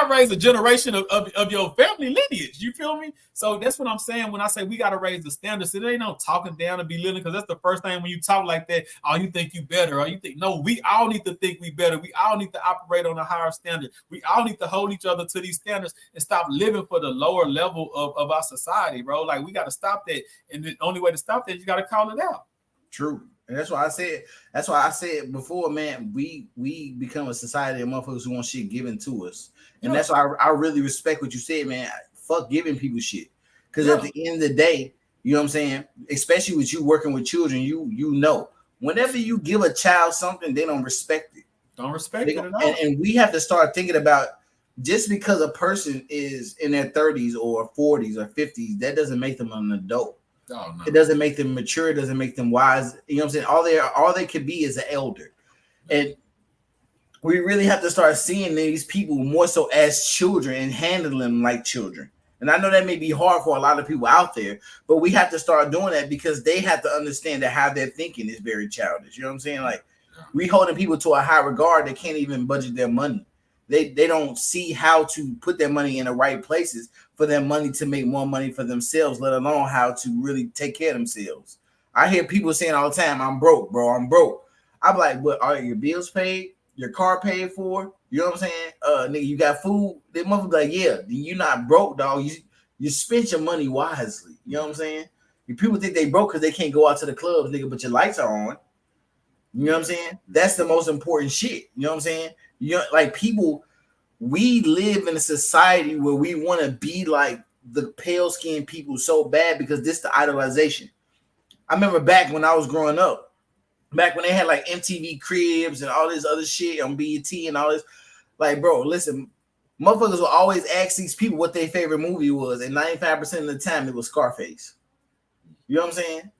raise a generation of your family lineage. You feel me? So that's what I'm saying when I say we got to raise the standards. It ain't no talking down and belittling, because that's the first thing when you talk like that. Oh, you think you better? Or you think no? We all need to think we better. We all need to operate on a higher standard. We all need to hold each other to these standards and stop living for the lower level of our society, bro. Like we got to stop that, and the only way to stop that is you got to call it out. True. And that's why I said before, man, we become a society of motherfuckers who want shit given to us. And that's why I really respect what you said, man. Fuck giving people shit. Because at the end of the day, you know what I'm saying? Especially with you working with children, you know, whenever you give a child something, they don't respect it. Don't respect it at all. And we have to start thinking about, just because a person is in their 30s or 40s or 50s, that doesn't make them an adult. Oh, no. It doesn't make them mature. It doesn't make them wise. You know what I'm saying? All they could be is an elder. And we really have to start seeing these people more so as children and handling them like children. And I know that may be hard for a lot of people out there, but we have to start doing that because they have to understand that how they're thinking is very childish. You know what I'm saying? Like, we holding people to a high regard. They can't even budget their money. They don't see how to put their money in the right places for their money to make more money for themselves, let alone how to really take care of themselves. I hear people saying all the time, I'm broke, bro. I'm broke. I'm like, but are your bills paid? Your car paid for? You know what I'm saying? Nigga, you got food? They motherfucker like, yeah, you're not broke, dog. You spent your money wisely. You know what I'm saying? People think they broke because they can't go out to the clubs, nigga, but your lights are on. You know what I'm saying? That's the most important shit. You know what I'm saying? You know, like, people, we live in a society where we want to be like the pale skinned people so bad because this the idolization. I remember back when I was growing up, back when they had like MTV Cribs and all this other shit on BET and all this. Like, bro, listen, motherfuckers will always ask these people what their favorite movie was, and 95% of the time it was Scarface. You know what I'm saying?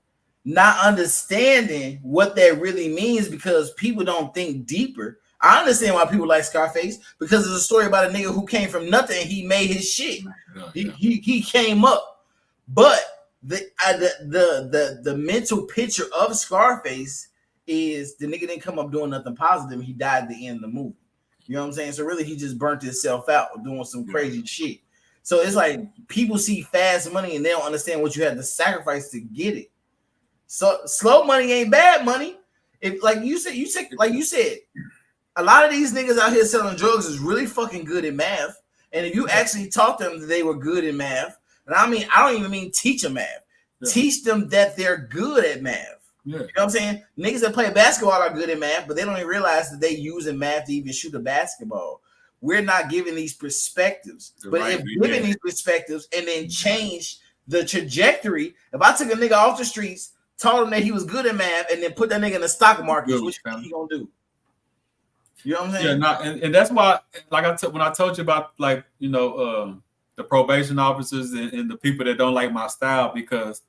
Not understanding what that really means because people don't think deeper. I understand why people like Scarface because it's a story about a nigga who came from nothing and he made his shit. He came up, but the mental picture of Scarface is the nigga didn't come up doing nothing positive. He died at the end of the movie. You know what I'm saying? So really, he just burnt himself out doing some crazy shit. So it's like people see fast money and they don't understand what you had to sacrifice to get it. So slow money ain't bad money. If like you said, a lot of these niggas out here selling drugs is really fucking good at math. And if you actually taught them that they were good in math, and I don't even mean teach them math. Yeah. Teach them that they're good at math. Yeah. You know what I'm saying? Niggas that play basketball are good at math, but they don't even realize that they using math to even shoot a basketball. We're not giving these perspectives. But if giving these perspectives and then change the trajectory, if I took a nigga off the streets, told him that he was good at math, and then put that nigga in the stock market, what you think he gonna do? You know what I'm saying? Yeah, and that's why, like when I told you about, like, you know, the probation officers and the people that don't like my style, because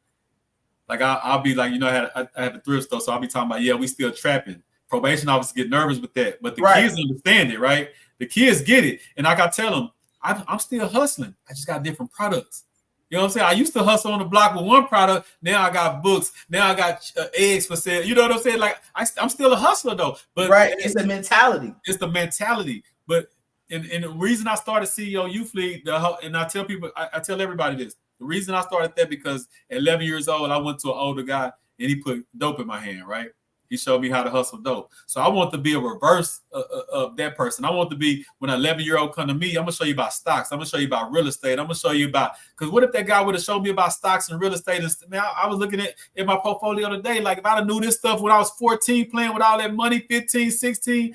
like I'll be like, you know, I had a thrift store, so I'll be talking about, yeah, we still trapping. Probation officers get nervous with that, but the kids understand it, right? The kids get it, and I gotta tell them, I'm still hustling. I just got different products. You know what I'm saying? I used to hustle on the block with one product. Now I got books. Now I got eggs for sale. You know what I'm saying? Like, I'm still a hustler though. But it's the mentality. It's the mentality. But and the reason I started CEO Youth League, and I tell people, I tell everybody this. The reason I started that because at 11 years old, I went to an older guy and he put dope in my hand, right? He showed me how to hustle dope. So I want to be a reverse of that person. I want to be, when an 11-year-old come to me, I'm going to show you about stocks. I'm going to show you about real estate. I'm going to show you about, because what if that guy would have showed me about stocks and real estate? And man, I was looking at in my portfolio today, like if I'd have knew this stuff when I was 14, playing with all that money, 15, 16,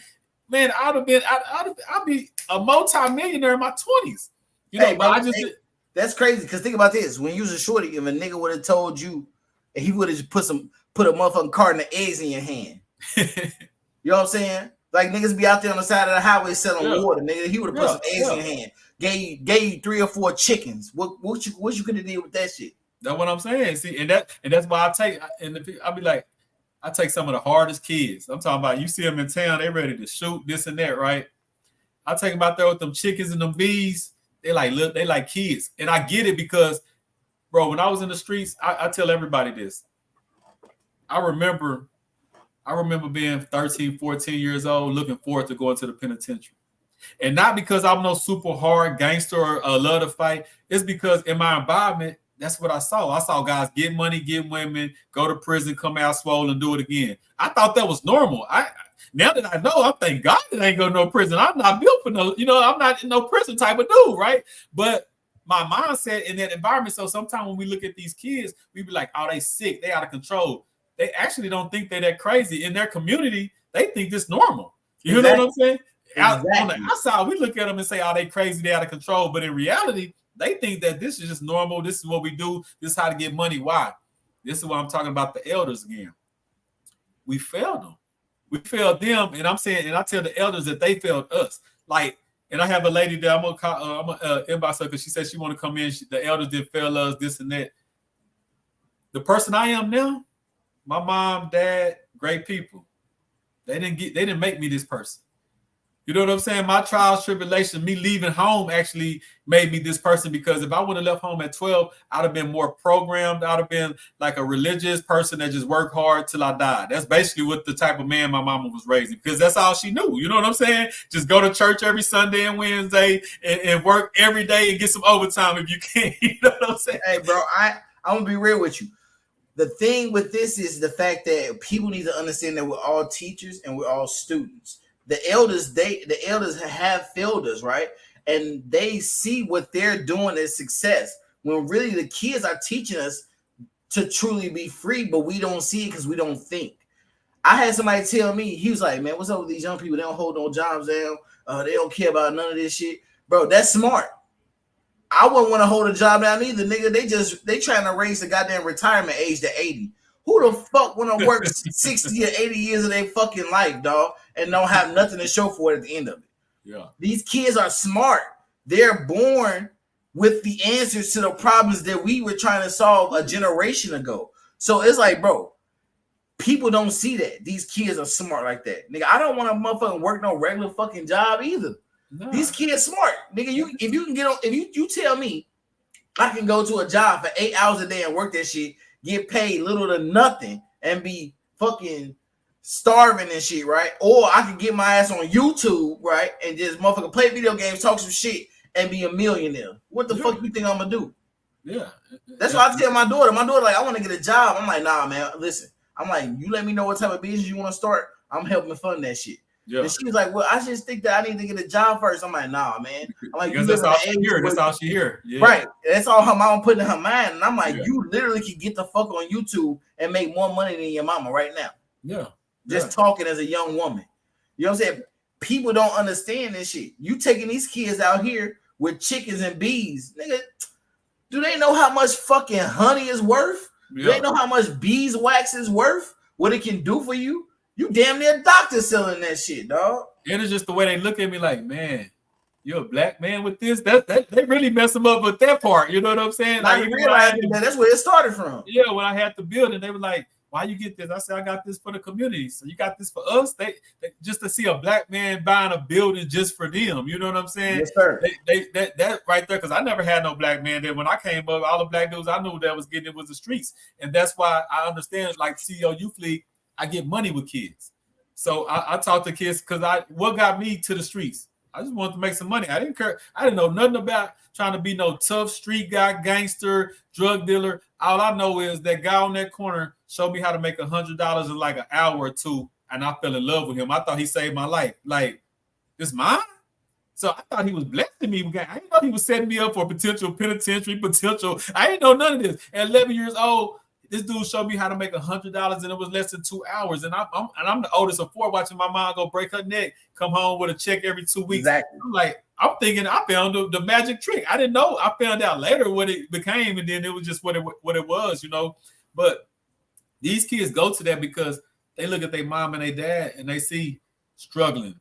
man, I'd be a multi-millionaire in my 20s. You know, but that's crazy, because think about this. When you was a shorty, if a nigga would have told you, and he would have just put a motherfucking carton of eggs in your hand. You know what I'm saying? Like, niggas be out there on the side of the highway selling water. Nigga, he would have put some eggs in your hand. Gave you 3 or 4 chickens. What you could have did with that shit? That's what I'm saying. See, and that's why I'll be like, I take some of the hardest kids. I'm talking about, you see them in town, they ready to shoot this and that, right? I take them out there with them chickens and them bees. They like kids. And I get it because, bro, when I was in the streets, I tell everybody this. I remember being 13, 14 years old, looking forward to going to the penitentiary. And not because I'm no super hard gangster or love to fight. It's because in my environment, that's what I saw. I saw guys get money, get women, go to prison, come out swole, and do it again. I thought that was normal. Now that I know, I thank God that I ain't go to no prison. I'm not built for no, I'm not in no prison type of dude, right? But my mindset in that environment, so sometimes when we look at these kids, we be like, oh, they sick, they out of control. they actually don't think they're that crazy. In their community, they think this normal. You know what I'm saying? Out on the outside, we look at them and say, "Oh, they crazy, they out of control." But in reality, they think that this is just normal. This is what we do. This is how to get money. Why? This is why I'm talking about the elders again. We failed them. We failed them, and I'm saying, and I tell the elders that they failed us. Like, and I have a lady that I'm gonna inbox her because she said she want to come in. The elders did fail us, this and that. The person I am now, my mom, dad, great people. They didn't make me this person. You know what I'm saying? My trials, tribulation, me leaving home actually made me this person, because if I would have left home at 12, I'd have been more programmed. I'd have been like a religious person that just worked hard till I died. That's basically what the type of man my mama was raising, because that's all she knew. You know what I'm saying? Just go to church every Sunday and Wednesday and work every day and get some overtime if you can. You know what I'm saying? Hey, bro, I'm going to be real with you. The thing with this is the fact that people need to understand that we're all teachers and we're all students. The elders have failed us, right? And they see what they're doing as success, when really the kids are teaching us to truly be free, but we don't see it because we don't think. I had somebody tell me, he was like, "Man, what's up with these young people? They don't hold no jobs down. They don't care about none of this shit." Bro, that's smart. I wouldn't want to hold a job down either, nigga. They trying to raise the goddamn retirement age to 80. Who the fuck want to work 60 or 80 years of their fucking life, dog, and don't have nothing to show for it at the end of it? Yeah. These kids are smart. They're born with the answers to the problems that we were trying to solve a generation ago. So it's like, bro, people don't see that. These kids are smart like that. Nigga, I don't want to motherfucking work no regular fucking job either. No. These kids smart. Nigga, if you tell me I can go to a job for 8 hours a day and work that shit, get paid little to nothing, and be fucking starving and shit, right? Or I can get my ass on YouTube, right, and just motherfucking play video games, talk some shit, and be a millionaire. What the fuck you think I'm gonna do? Yeah. That's why I tell my daughter. My daughter like, I want to get a job. I'm like, nah, man, listen. I'm like, you let me know what type of business you want to start. I'm helping fund that shit. Yeah. And she was like, well, I just think that I need to get a job first. I'm like, nah, man. I'm like, that's all she hear. That's all she hear. Yeah. Right. That's all her mama put in her mind. And I'm like, you literally can get the fuck on YouTube and make more money than your mama right now. Yeah. Just talking as a young woman. You know what I'm saying? People don't understand this shit. You taking these kids out here with chickens and bees. Nigga, do they know how much fucking honey is worth? Yeah. Do they know how much beeswax is worth? What it can do for you? You damn near doctor selling that shit, dog. And it's just the way they look at me like, man, you're a black man with this? That they really mess them up with that part. You know what I'm saying? Like, you realize that's where it started from. Yeah, when I had the building, they were like, why you get this? I said, I got this for the community. So you got this for us? They just to see a black man buying a building just for them. You know what I'm saying? Yes, sir. That right there, because I never had no black man there. When I came up, all the black dudes I knew that was getting it was the streets. And that's why I understand, like CEO Youth League, I get money with kids. So I talk to kids because what got me to the streets? I just wanted to make some money. I didn't care. I didn't know nothing about trying to be no tough street guy, gangster, drug dealer. All I know is that guy on that corner showed me how to make $100 in like an hour or two, and I fell in love with him. I thought he saved my life. Like, this mine? So I thought he was blessing me. I didn't know he was setting me up for potential penitentiary, potential. I didn't know none of this. At 11 years old, this dude showed me how to make $100, and it was less than 2 hours. And I'm the oldest of four, watching my mom go break her neck, come home with a check every 2 weeks. Exactly. I'm thinking I found the magic trick. I didn't know. I found out later what it became, and then it was just what it was, you know. But these kids go to that because they look at their mom and their dad, and they see struggling,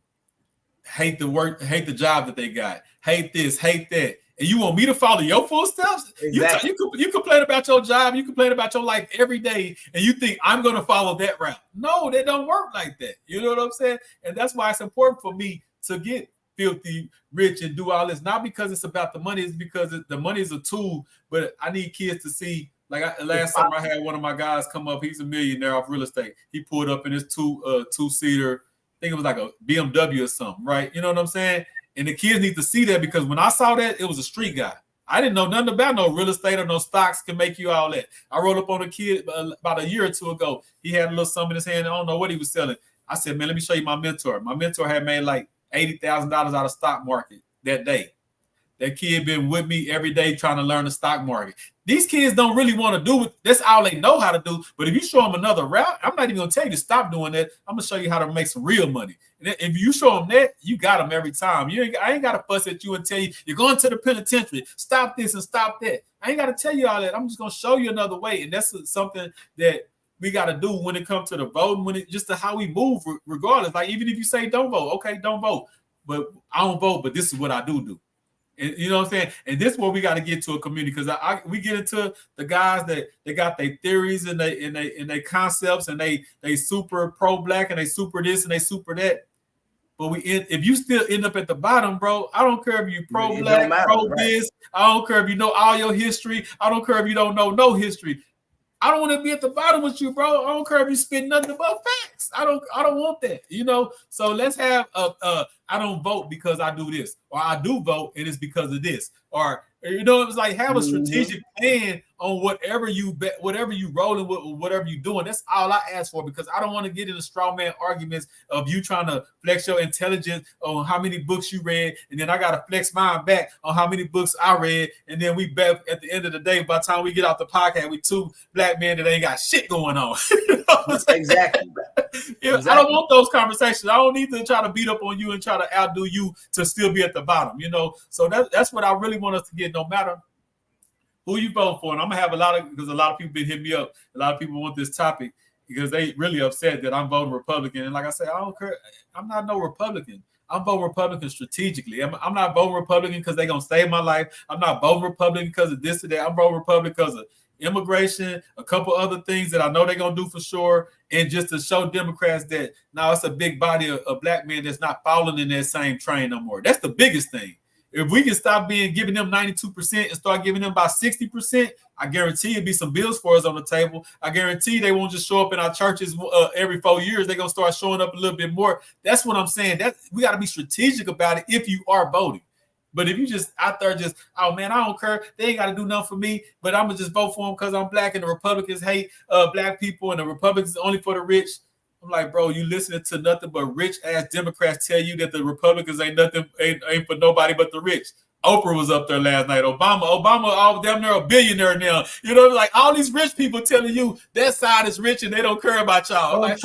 hate the work, hate the job that they got, hate this, hate that. And you want me to follow your footsteps? Exactly. You complain about your job, you complain about your life every day, and you think I'm going to follow that route. No, they don't work like that. You know what I'm saying? And that's why it's important for me to get filthy rich and do all this. Not because it's about the money, it's because the money is a tool. But I need kids to see. Like last summer, I had one of my guys come up. He's a millionaire off real estate. He pulled up in his two-seater. I think it was like a BMW or something, right? You know what I'm saying? And the kids need to see that, because when I saw that, it was a street guy. I didn't know nothing about no real estate or no stocks can make you all that. I rolled up on a kid about a year or two ago. He had a little something in his hand. I don't know what he was selling. I said, man, let me show you my mentor. My mentor had made like $80,000 out of stock market that day. That kid been with me every day trying to learn the stock market. These kids don't really want to do it. That's all they know how to do. But if you show them another route, I'm not even gonna tell you to stop doing that. I'm gonna show you how to make some real money. And if you show them that, you got them every time. I ain't gotta fuss at you and tell you you're going to the penitentiary. Stop this and stop that. I ain't gotta tell you all that. I'm just gonna show you another way. And that's something that we got to do when it comes to the voting, when it just to how we move, regardless. Like, even if you say don't vote, okay, don't vote. But I don't vote, but this is what I do. And you know what I'm saying? And this is where we got to get to a community, because we get into the guys that they got their theories and they concepts, and they super pro-black and they super this and they super that. But if you still end up at the bottom, bro, I don't care if you pro-black, pro-this. I don't care if you know all your history. I don't care if you don't know no history. I don't want to be at the bottom with you, bro. I don't care if you spit nothing but facts. I don't want that, you know. So let's have I don't vote because I do this, or I do vote and it's because of this, or you know, it's like have a strategic plan on whatever you rolling with, whatever you doing. That's all I ask for, because I don't want to get into straw man arguments of you trying to flex your intelligence on how many books you read, and then I gotta flex mine back on how many books I read, and then we bet at the end of the day, by the time we get off the podcast, we two black men that ain't got shit going on. You know exactly. I don't want those conversations. I don't need to try to beat up on you and try to outdo you to still be at the bottom, you know. So that's what I really want us to get, no matter who you vote for. And I'm gonna have because a lot of people been hitting me up. A lot of people want this topic because they really upset that I'm voting Republican. And like I said, I don't care. I'm not no Republican. I'm voting Republican strategically. I'm not voting Republican because they're gonna save my life. I'm not voting Republican because of this or that. I'm voting Republican because of immigration, a couple other things that I know they're gonna do for sure, and just to show Democrats that now it's a big body of black men that's not following in that same train no more. That's the biggest thing. If we can stop giving them 92% and start giving them about 60%, I guarantee it'll be some bills for us on the table. I guarantee they won't just show up in our churches every 4 years. They're gonna start showing up a little bit more. That's what I'm saying. That we got to be strategic about it if you are voting. But if you just out there just, oh man, I don't care, they ain't got to do nothing for me, but I'm gonna just vote for them because I'm black and the Republicans hate black people and the Republicans only for the rich. I'm like, bro, you listening to nothing but rich ass Democrats tell you that the Republicans ain't for nobody but the rich. Oprah was up there last night. Obama, all damn near a billionaire now. You know, like all these rich people telling you that side is rich and they don't care about y'all. Like,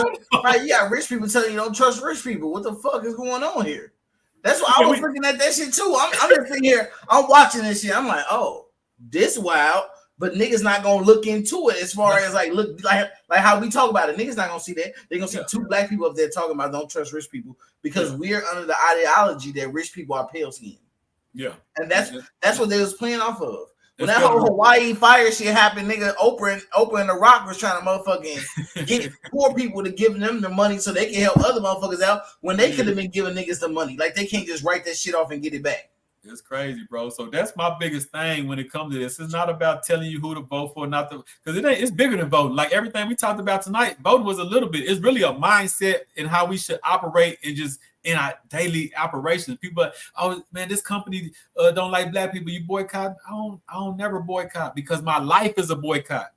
right? Yeah, rich people telling you don't trust rich people. What the fuck is going on here? That's why I was looking at that shit too. I'm just sitting here, I'm watching this shit. I'm like, oh, this wild, but niggas not gonna look into it as far as like look like how we talk about it. Niggas not gonna see that. They're gonna see two black people up there talking about don't trust rich people because we're under the ideology that rich people are pale skinned. Yeah, and that's what they was playing off of. When that whole Hawaii fire shit happened, nigga, Oprah and The Rock was trying to motherfucking get poor people to give them the money so they can help other motherfuckers out when they could have been giving niggas the money. Like, they can't just write that shit off and get it back. It's crazy, bro. So that's my biggest thing when it comes to this. It's not about telling you who to vote for, not to, because it's bigger than voting. Like everything we talked about tonight, voting was a little bit. It's really a mindset in how we should operate and just in our daily operations. People are, oh man, this company don't like black people. You boycott? I don't never boycott because my life is a boycott.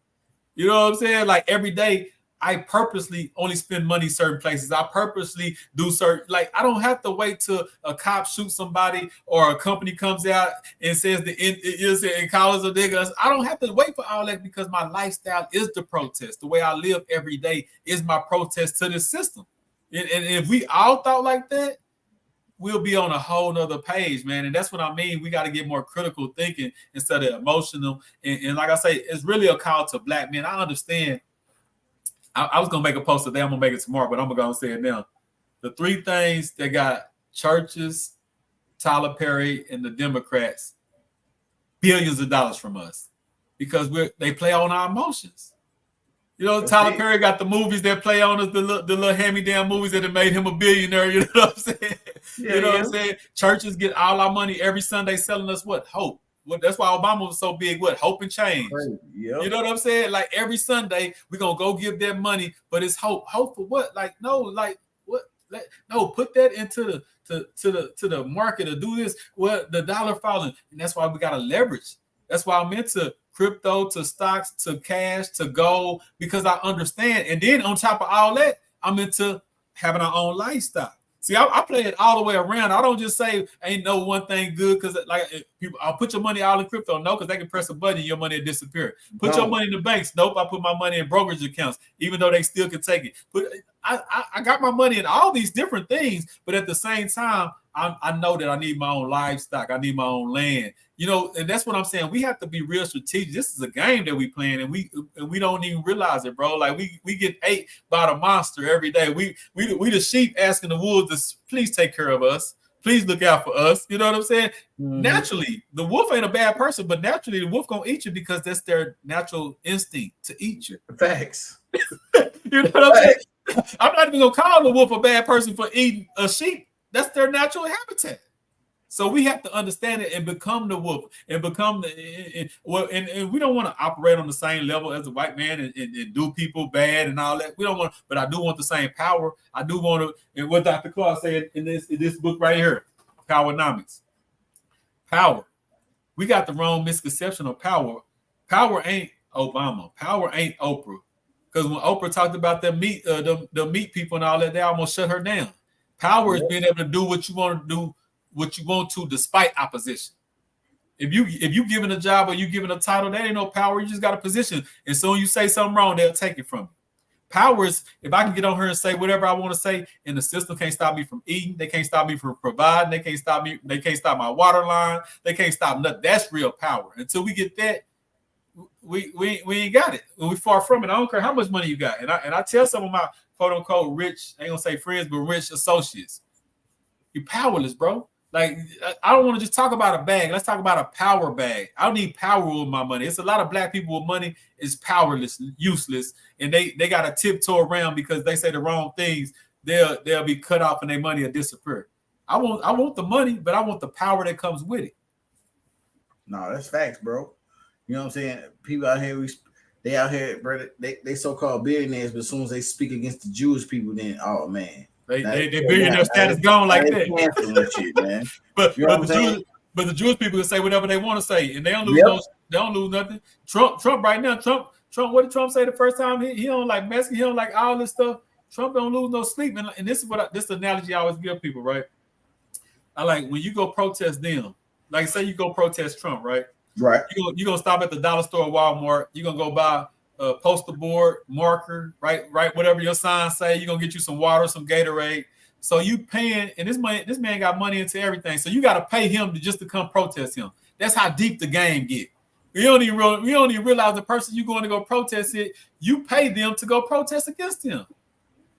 You know what I'm saying? Like every day, I purposely only spend money certain places. I purposely do certain, like I don't have to wait till a cop shoots somebody or a company comes out and says and calls a nigga. I don't have to wait for all that because my lifestyle is the protest. The way I live every day is my protest to this system. And if we all thought like that, we'll be on a whole nother page, man. And that's what I mean. We got to get more critical thinking instead of emotional. And like I say, it's really a call to black men. I understand. I was going to make a post today. I'm going to make it tomorrow, but I'm going to say it now. The three things that got churches, Tyler Perry, and the Democrats billions of dollars from us because they play on our emotions. You know, Tyler Perry got the movies that play on us, the little hand-me-down movies that have made him a billionaire. You know what I'm saying? Yeah, you know what I'm saying? Churches get all our money every Sunday selling us what? Hope. Well, that's why Obama was so big. What? Hope and change. Yep. You know what I'm saying? Like every Sunday, we're gonna go give them money, but it's hope. Hope for what? Like no, like what? No, put that into the market to do this. Well, the dollar falling, and that's why we gotta leverage. That's why I'm into crypto, to stocks, to cash, to gold, because I understand. And then on top of all that, I'm into having our own lifestyle. See, I play it all the way around. I don't just say ain't no one thing good because like people, I'll put your money all in crypto. No, because they can press a button and your money will disappear. Put your money in the banks. Nope, I put my money in brokerage accounts, even though they still can take it. But I got my money in all these different things, but at the same time, I know that I need my own livestock. I need my own land. You know, and that's what I'm saying. We have to be real strategic. This is a game that we playing, and we don't even realize it, bro. Like we get ate by the monster every day. We the sheep asking the wolves to please take care of us. Please look out for us. You know what I'm saying? Mm-hmm. Naturally, the wolf ain't a bad person, but naturally the wolf gonna eat you because that's their natural instinct to eat you. Facts. You know what I'm saying? I'm not even gonna call the wolf a bad person for eating a sheep. That's their natural habitat. So we have to understand it and become the wolf and become and we don't want to operate on the same level as a white man and do people bad and all that. We don't want, but I do want the same power. I do want to, and what Dr. Clark said in this book right here, Powernomics. Power. We got the wrong misconception of power. Power ain't Obama. Power ain't Oprah. Because when Oprah talked about the meat people and all that, they almost shut her down. Power is being able to do what you want to do, what you want to, despite opposition. If you given a job or you given a title, that ain't no power. You just got a position. And soon you say something wrong, they'll take it from you. Power is if I can get on here and say whatever I want to say, and the system can't stop me from eating, they can't stop me from providing, they can't stop me, they can't stop my water line, they can't stop nothing. That's real power. Until we get that, we ain't got it. We far from it. I don't care how much money you got. And I tell some of my quote unquote rich, I ain't gonna say friends, but rich associates, you're powerless, bro. Like, I don't want to just talk about a bag. Let's talk about a power bag. I don't need power with my money. It's a lot of black people with money is powerless, useless, and they got to tiptoe around because they say the wrong things. They'll be cut off and their money will disappear. I want the money, but I want the power that comes with it. No, that's facts, bro. You know what I'm saying? People out here, they out here, bro. They so-called billionaires, but as soon as they speak against the Jewish people, then oh man. They billionaire status gone like that. Shit, man. but the Jewish people can say whatever they want to say, and they don't lose they don't lose nothing. Trump right now, Trump. What did Trump say the first time? He don't like Mexican. He don't like all this stuff. Trump don't lose no sleep, and this is this analogy I always give people, right? I like when you go protest them. Like say you go protest Trump, right? Right. You're gonna stop at the dollar store, Walmart. You're gonna go buy a poster board, marker, right, whatever your sign say. You're gonna get you some water, some Gatorade. So you paying, and this man got money into everything. So you got to pay him just to come protest him. That's how deep the game get. We don't even realize the person you're going to go protest it. You pay them to go protest against him.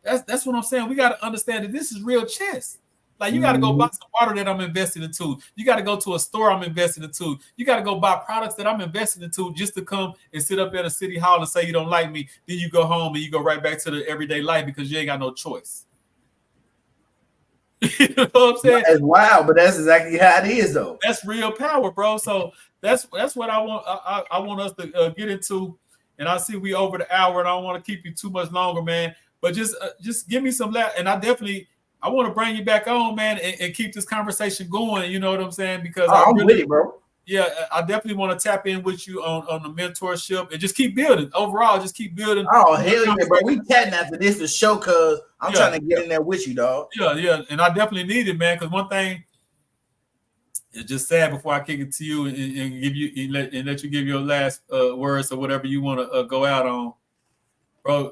That's what I'm saying. We got to understand that this is real chess. Like you got to go buy some water that I'm investing into. You got to go to a store I'm investing into. You got to go buy products that I'm investing into just to come and sit up at a city hall and say you don't like me. Then you go home and you go right back to the everyday life because you ain't got no choice. You know what I'm saying? That's wild, but that's exactly how it is, though. That's real power, bro. So that's what I want. I want us to get into. And I see we over the hour, and I don't want to keep you too much longer, man. But just give me some and I want to bring you back on, man, and keep this conversation going. You know what I'm saying? Because I'm with it, bro. Yeah, I definitely want to tap in with you on the mentorship and just keep building. Overall, just keep building. Oh, hell yeah, bro. We chatting after this for sure, cuz I'm trying to get in there with you, dog. Yeah. And I definitely need it, man, because one thing, it's just sad before I kick it to you and give you let you give your last words or whatever you want to go out on. Bro,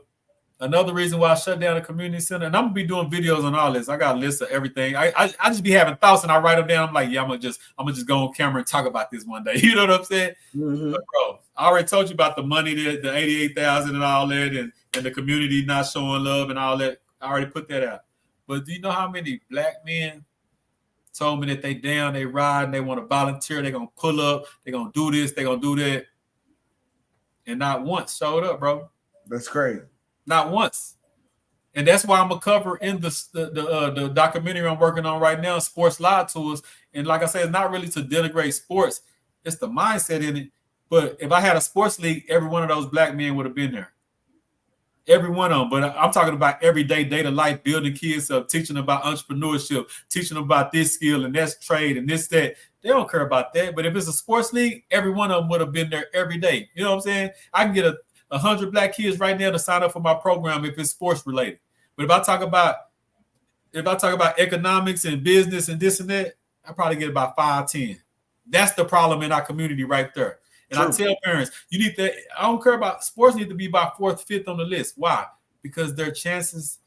another reason why I shut down the community center, and I'm gonna be doing videos on all this. I got a list of everything. I just be having thoughts and I write them down. I'm like, yeah, I'm gonna just go on camera and talk about this one day. You know what I'm saying? Mm-hmm. But bro, I already told you about the money, the 88,000 and all that, and the community not showing love and all that. I already put that out. But do you know how many black men told me that they down, they ride, and they want to volunteer, they're gonna pull up, they're gonna do this, they're gonna do that, and not once showed up, bro. That's crazy. Not once. And that's why I'm gonna cover in the documentary I'm working on right now, Sports Live Tours. And like I said, it's not really to denigrate sports, it's the mindset in it. But if I had a sports league, every one of those black men would have been there. Every one of them. But I'm talking about everyday data life, building kids up, teaching them about entrepreneurship, teaching them about this skill and this trade and this, that. They don't care about that. But if it's a sports league, every one of them would have been there every day. You know what I'm saying? I can get 100 black kids right now to sign up for my program if it's sports related. But if I talk about if I talk about economics and business and this and that, I probably get about 5, 10. That's the problem in our community right there. And I tell parents, you need to, I don't care about sports, need to be about 4th, 5th on the list. Why? Because their chances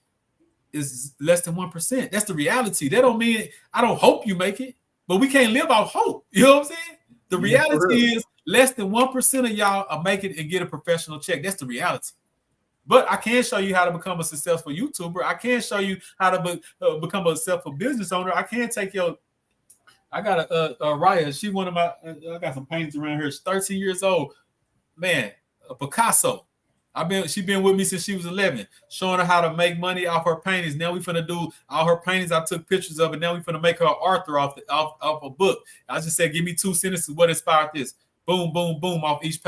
is less than 1%. That's the reality. That don't mean I don't hope you make it, but we can't live off hope. You know what I'm saying? The reality is less than 1% of y'all are making it and get a professional check. That's the reality. But I can show you how to become a successful YouTuber. I can show you how to become a successful business owner. I can take your, I got a Raya. She one of my, I got some paintings around here. She's 13 years old. Man, a Picasso. She been with me since she was 11, showing her how to make money off her paintings. Now we finna do all her paintings. I took pictures of it. Now we finna make her an author off a book. I just said, give me 2 sentences. What inspired this? Boom, boom, boom, off each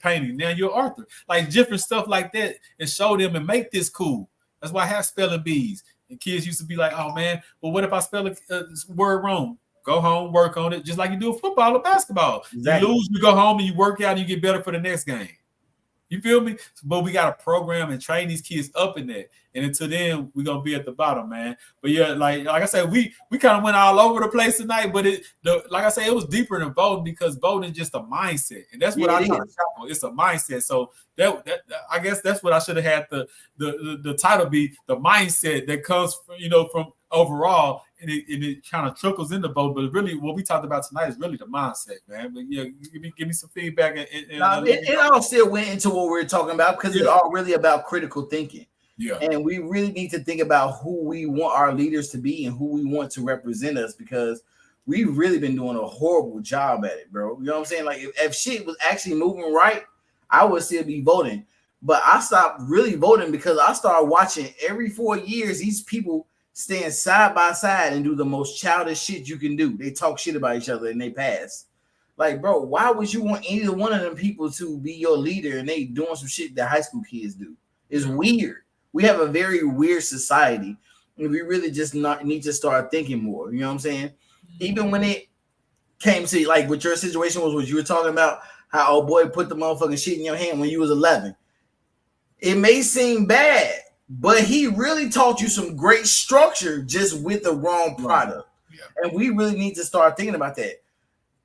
painting. Now you're Arthur. Like different stuff like that, and show them and make this cool. That's why I have spelling bees. And kids used to be like, oh man, well, what if I spell a word wrong? Go home, work on it, just like you do football or basketball. Exactly. You lose, you go home and you work out and you get better for the next game. You feel me? But we got to program and train these kids up in that. And until then, we're going to be at the bottom, man. But yeah, like I said, we kind of went all over the place tonight, but like I said, it was deeper than voting, because voting is just a mindset. And that's what I try to tackle. It's a mindset. So that I guess that's what I should have had the title be, the mindset that comes from overall, and it kind of trickles into vote. But really, what we talked about tonight is really the mindset, man. But yeah, give me some feedback. It all still went into what we're talking about, because it's all really about critical thinking. Yeah, and we really need to think about who we want our leaders to be and who we want to represent us, because we've really been doing a horrible job at it, bro. You know what I'm saying? Like if shit was actually moving right, I would still be voting. But I stopped really voting because I started watching every 4 years these people stand side by side and do the most childish shit you can do. They talk shit about each other and they pass. Like, bro, why would you want either one of them people to be your leader and they doing some shit that high school kids do? It's weird. We have a very weird society, and we really just need to start thinking more. You know what I'm saying? Even when it came to like what your situation was, what you were talking about, how old boy put the motherfucking shit in your hand when you was 11. It may seem bad, but he really taught you some great structure just with the wrong product. Yeah. And we really need to start thinking about that.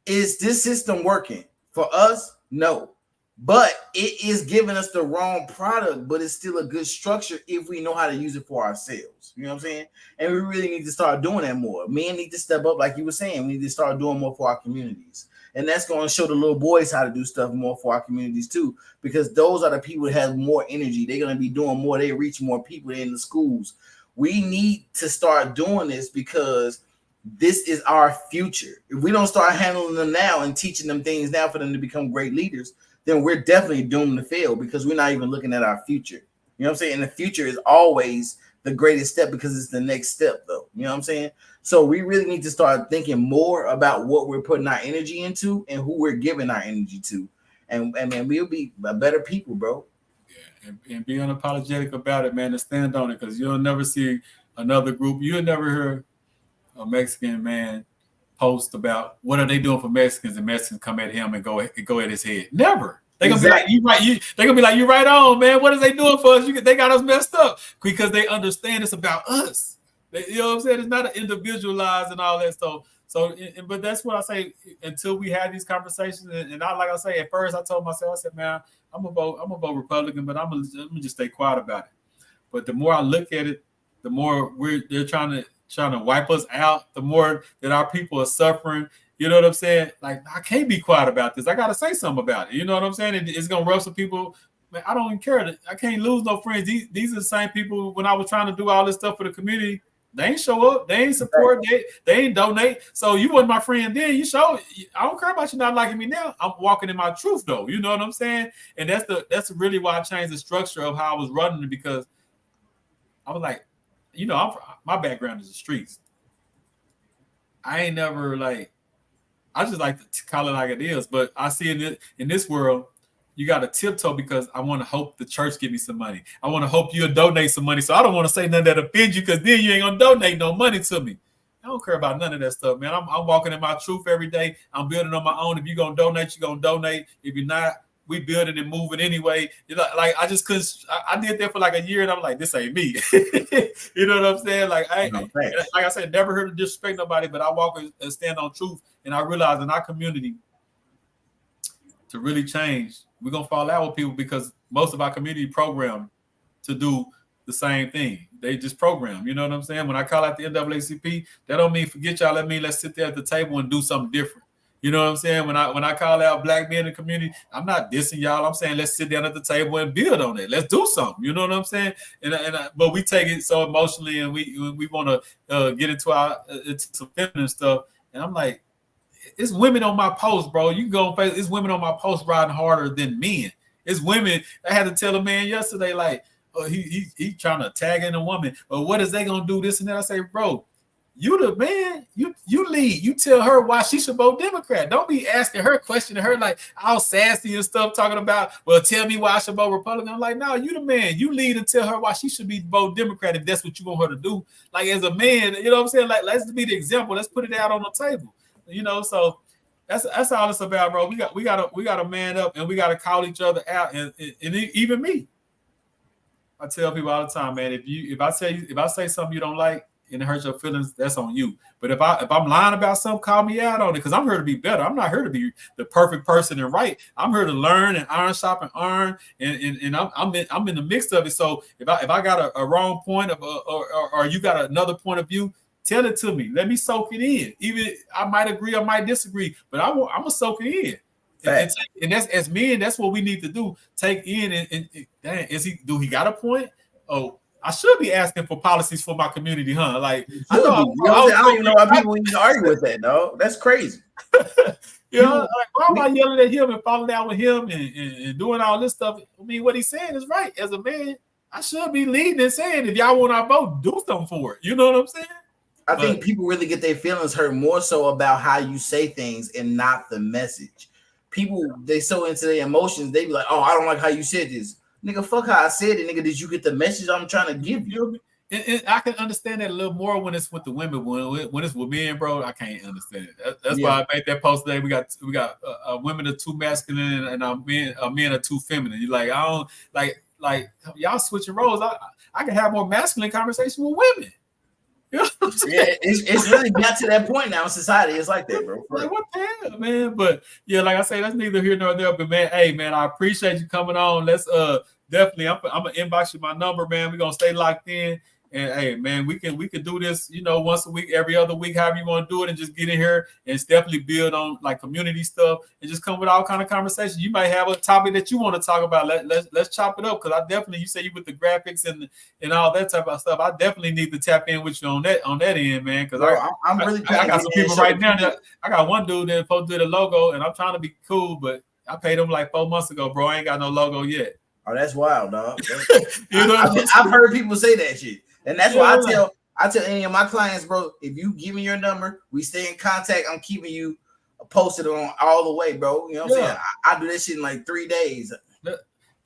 Is this system working for us? No. But it is giving us the wrong product, but it's still a good structure if we know how to use it for ourselves. You know what I'm saying? And we really need to start doing that more. Men need to step up, like you were saying. We need to start doing more for our communities. And that's going to show the little boys how to do stuff more for our communities too, because those are the people that have more energy. They're going to be doing more. They reach more people in the schools. We need to start doing this because this is our future. If we don't start handling them now and teaching them things now for them to become great leaders, then we're definitely doomed to fail, because we're not even looking at our future. You know what I'm saying? And the future is always the greatest step because it's the next step, though. You know what I'm saying? So we really need to start thinking more about what we're putting our energy into and who we're giving our energy to. And man, we'll be better people, bro. Yeah, and be unapologetic about it, man, and stand on it, because you'll never see another group. You'll never hear a Mexican man post about what are they doing for Mexicans, and Mexicans come at him and go at his head. Never. They're gonna be like, you right. They're gonna be like, you right on, man. What is they doing for us? They got us messed up, because they understand it's about us. You know what I'm saying? It's not an individualized and all that stuff. But that's what I say. Until we have these conversations, and I, like I say, at first I told myself, I said, man, I'm gonna vote Republican, but I'm gonna just stay quiet about it. But the more I look at it, the more they're trying to wipe us out, the more that our people are suffering. You know what I'm saying? Like, I can't be quiet about this. I got to say something about it. You know what I'm saying? It's going to rub some people. Man, I don't even care. I can't lose no friends. These are the same people when I was trying to do all this stuff for the community. They ain't show up. They ain't support. They ain't donate. So you wasn't my friend then. You show. I don't care about you not liking me now. I'm walking in my truth, though. You know what I'm saying? And that's really why I changed the structure of how I was running it, because I was like, my background is the streets. I ain't never I just like to call it like it is, but I see in this world, you got to tiptoe, because I want to hope the church give me some money. I want to hope you'll donate some money. So I don't want to say nothing that offends you, because then you ain't going to donate no money to me. I don't care about none of that stuff, man. I'm walking in my truth every day. I'm building on my own. If you're going to donate, you're going to donate. If you're not, we building and moving anyway. You know, like I just couldn't. I did that for like a year, and I'm like, this ain't me. You know what I'm saying? Like like I said, never heard of disrespect nobody, but I walk and stand on truth, and I realize in our community to really change, we're gonna fall out with people because most of our community program to do the same thing. They just program. You know what I'm saying? When I call out the NAACP, that don't mean forget y'all. That mean let's sit there at the table and do something different. You know what I'm saying? When I call out black men in the community, I'm not dissing y'all. I'm saying let's sit down at the table and build on it. Let's do something. You know what I'm saying? But we take it so emotionally, and we want to get into some feminine stuff. And I'm like, it's women on my post, bro. You go on Facebook, it's women on my post riding harder than men. It's women. I had to tell a man yesterday, like, he trying to tag in a woman, but what is they gonna do this and that? I say, bro, you the man, you lead. You tell her why she should vote Democrat. Don't be asking her, questioning her like all sassy and stuff, talking about, well, tell me why I should vote Republican. I'm like, no, you the man. You lead and tell her why she should be vote Democrat if that's what you want her to do. Like as a man, you know what I'm saying? Like let's be the example. Let's put it out on the table. You know, so that's all it's about, bro. We gotta man up and we gotta call each other out, and even me. I tell people all the time, man, if I say something you don't like and it hurts your feelings, that's on you. But if I'm lying about something, call me out on it, because I'm here to be better. I'm not here to be the perfect person and right. I'm here to learn and iron sharpen iron, and I'm in the mix of it. So if I got a wrong point or you got another point of view, tell it to me. Let me soak it in. Even I might agree, I might disagree, but I'm gonna soak it in. And that's as men, that's what we need to do. Take in and dang, do he got a point? Oh, I should be asking for policies for my community, huh? Like I don't even know why people even argue with that, dog. That's crazy. You know, like, why am I yelling at him and falling out with him and doing all this stuff? I mean, what he's saying is right. As a man, I should be leading and saying, if y'all want our vote, do something for it. You know what I'm saying? I think people really get their feelings hurt more so about how you say things and not the message. People, they so into their emotions, they be like, oh, I don't like how you said this. Nigga, fuck how I said it, nigga. Did you get the message I'm trying to give you? And I can understand that a little more when it's with the women. When it's with men, bro, I can't understand it. That's why I made that post today. We got women are too masculine and men are too feminine. You like, I don't like y'all switching roles. I can have more masculine conversation with women. Yeah, it's really got to that point now in society. It's like that, bro. Like, what the hell, man? But yeah, like I say, that's neither here nor there. But man, hey, man, I appreciate you coming on. Let's definitely, I'm gonna inbox you my number, man. We're gonna stay locked in. And hey, man, we can do this, you know, once a week, every other week, however you want to do it, and just get in here and definitely build on like community stuff and just come with all kind of conversations. You might have a topic that you want to talk about. Let's chop it up, because I definitely, you say you with the graphics and all that type of stuff. I definitely need to tap in with you on that end, man. Because I got some people right now that I got one dude that supposed to do the logo, and I'm trying to be cool, but I paid him like 4 months ago, bro. I ain't got no logo yet. Oh, that's wild, dog. You know, I've heard people say that shit. And that's why I tell any of my clients, bro, if you give me your number, we stay in contact. I'm keeping you posted on all the way, bro. You know what I'm saying? I do this shit in like 3 days.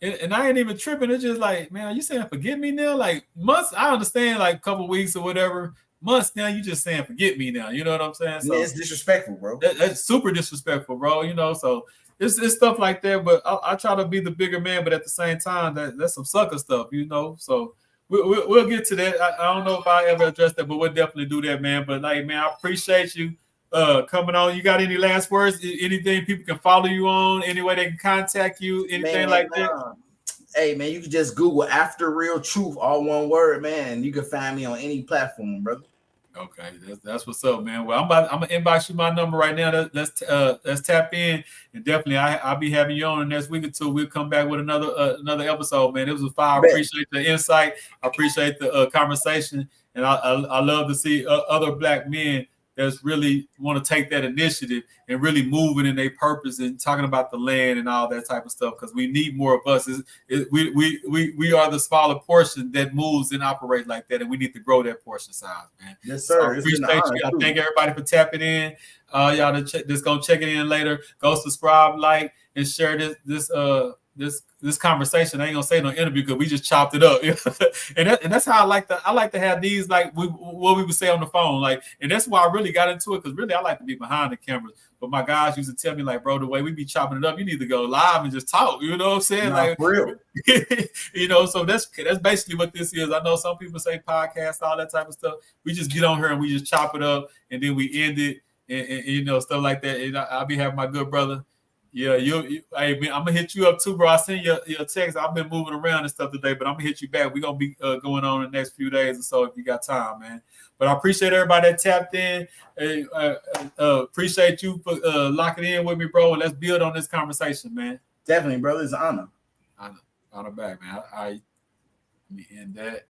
And I ain't even tripping. It's just like, man, are you saying forget me now? Like months, I understand like a couple weeks or whatever. Months now, you just saying forget me now. You know what I'm saying? So it's disrespectful, bro. That's super disrespectful, bro. You know, so it's stuff like that. But I try to be the bigger man, but at the same time, that's some sucker stuff, you know. So we'll get to that. I don't know if I ever addressed that, but we'll definitely do that, man. But like, man, I appreciate you coming on. You got any last words? Anything people can follow you on? Any way they can contact you? Anything like that? Hey, man, you can just Google After Real Truth, all one word, man. You can find me on any platform, brother. Okay, that's what's up, man. Well, I'm gonna inbox you my number right now. Let's tap in, and definitely I'll be having you on the next week or two. We'll come back with another episode, man. It was fire. I appreciate the insight. I appreciate the conversation, and I love to see other black men that's really want to take that initiative and really moving in their purpose and talking about the land and all that type of stuff, because we need more of us. We are the smaller portion that moves and operates like that, and we need to grow that portion size, man. Yes, sir. So I appreciate you. I thank everybody for tapping in. Y'all just go check it in later. Go subscribe, like, and share this conversation. I ain't gonna say no interview because we just chopped it up. and that's how I like to have these, like what we would say on the phone, like, and that's why I really got into it, because really I like to be behind the cameras. But my guys used to tell me, like, bro, the way we be chopping it up, you need to go live and just talk. You know what I'm saying? Nah, like, for real. you know, so that's basically what this is. I know some people say podcast, all that type of stuff. We just get on here and we just chop it up, and then we end it, and you know, stuff like that. And I'll be having my good brother. Yeah, hey, I'm gonna hit you up too, bro. I sent you your text. I've been moving around and stuff today, but I'm gonna hit you back. We're gonna be going on in the next few days or so if you got time, man. But I appreciate everybody that tapped in. Appreciate you for locking in with me, bro. And let's build on this conversation, man. Definitely, brother. It's an honor. Honor back, man. Let me end that.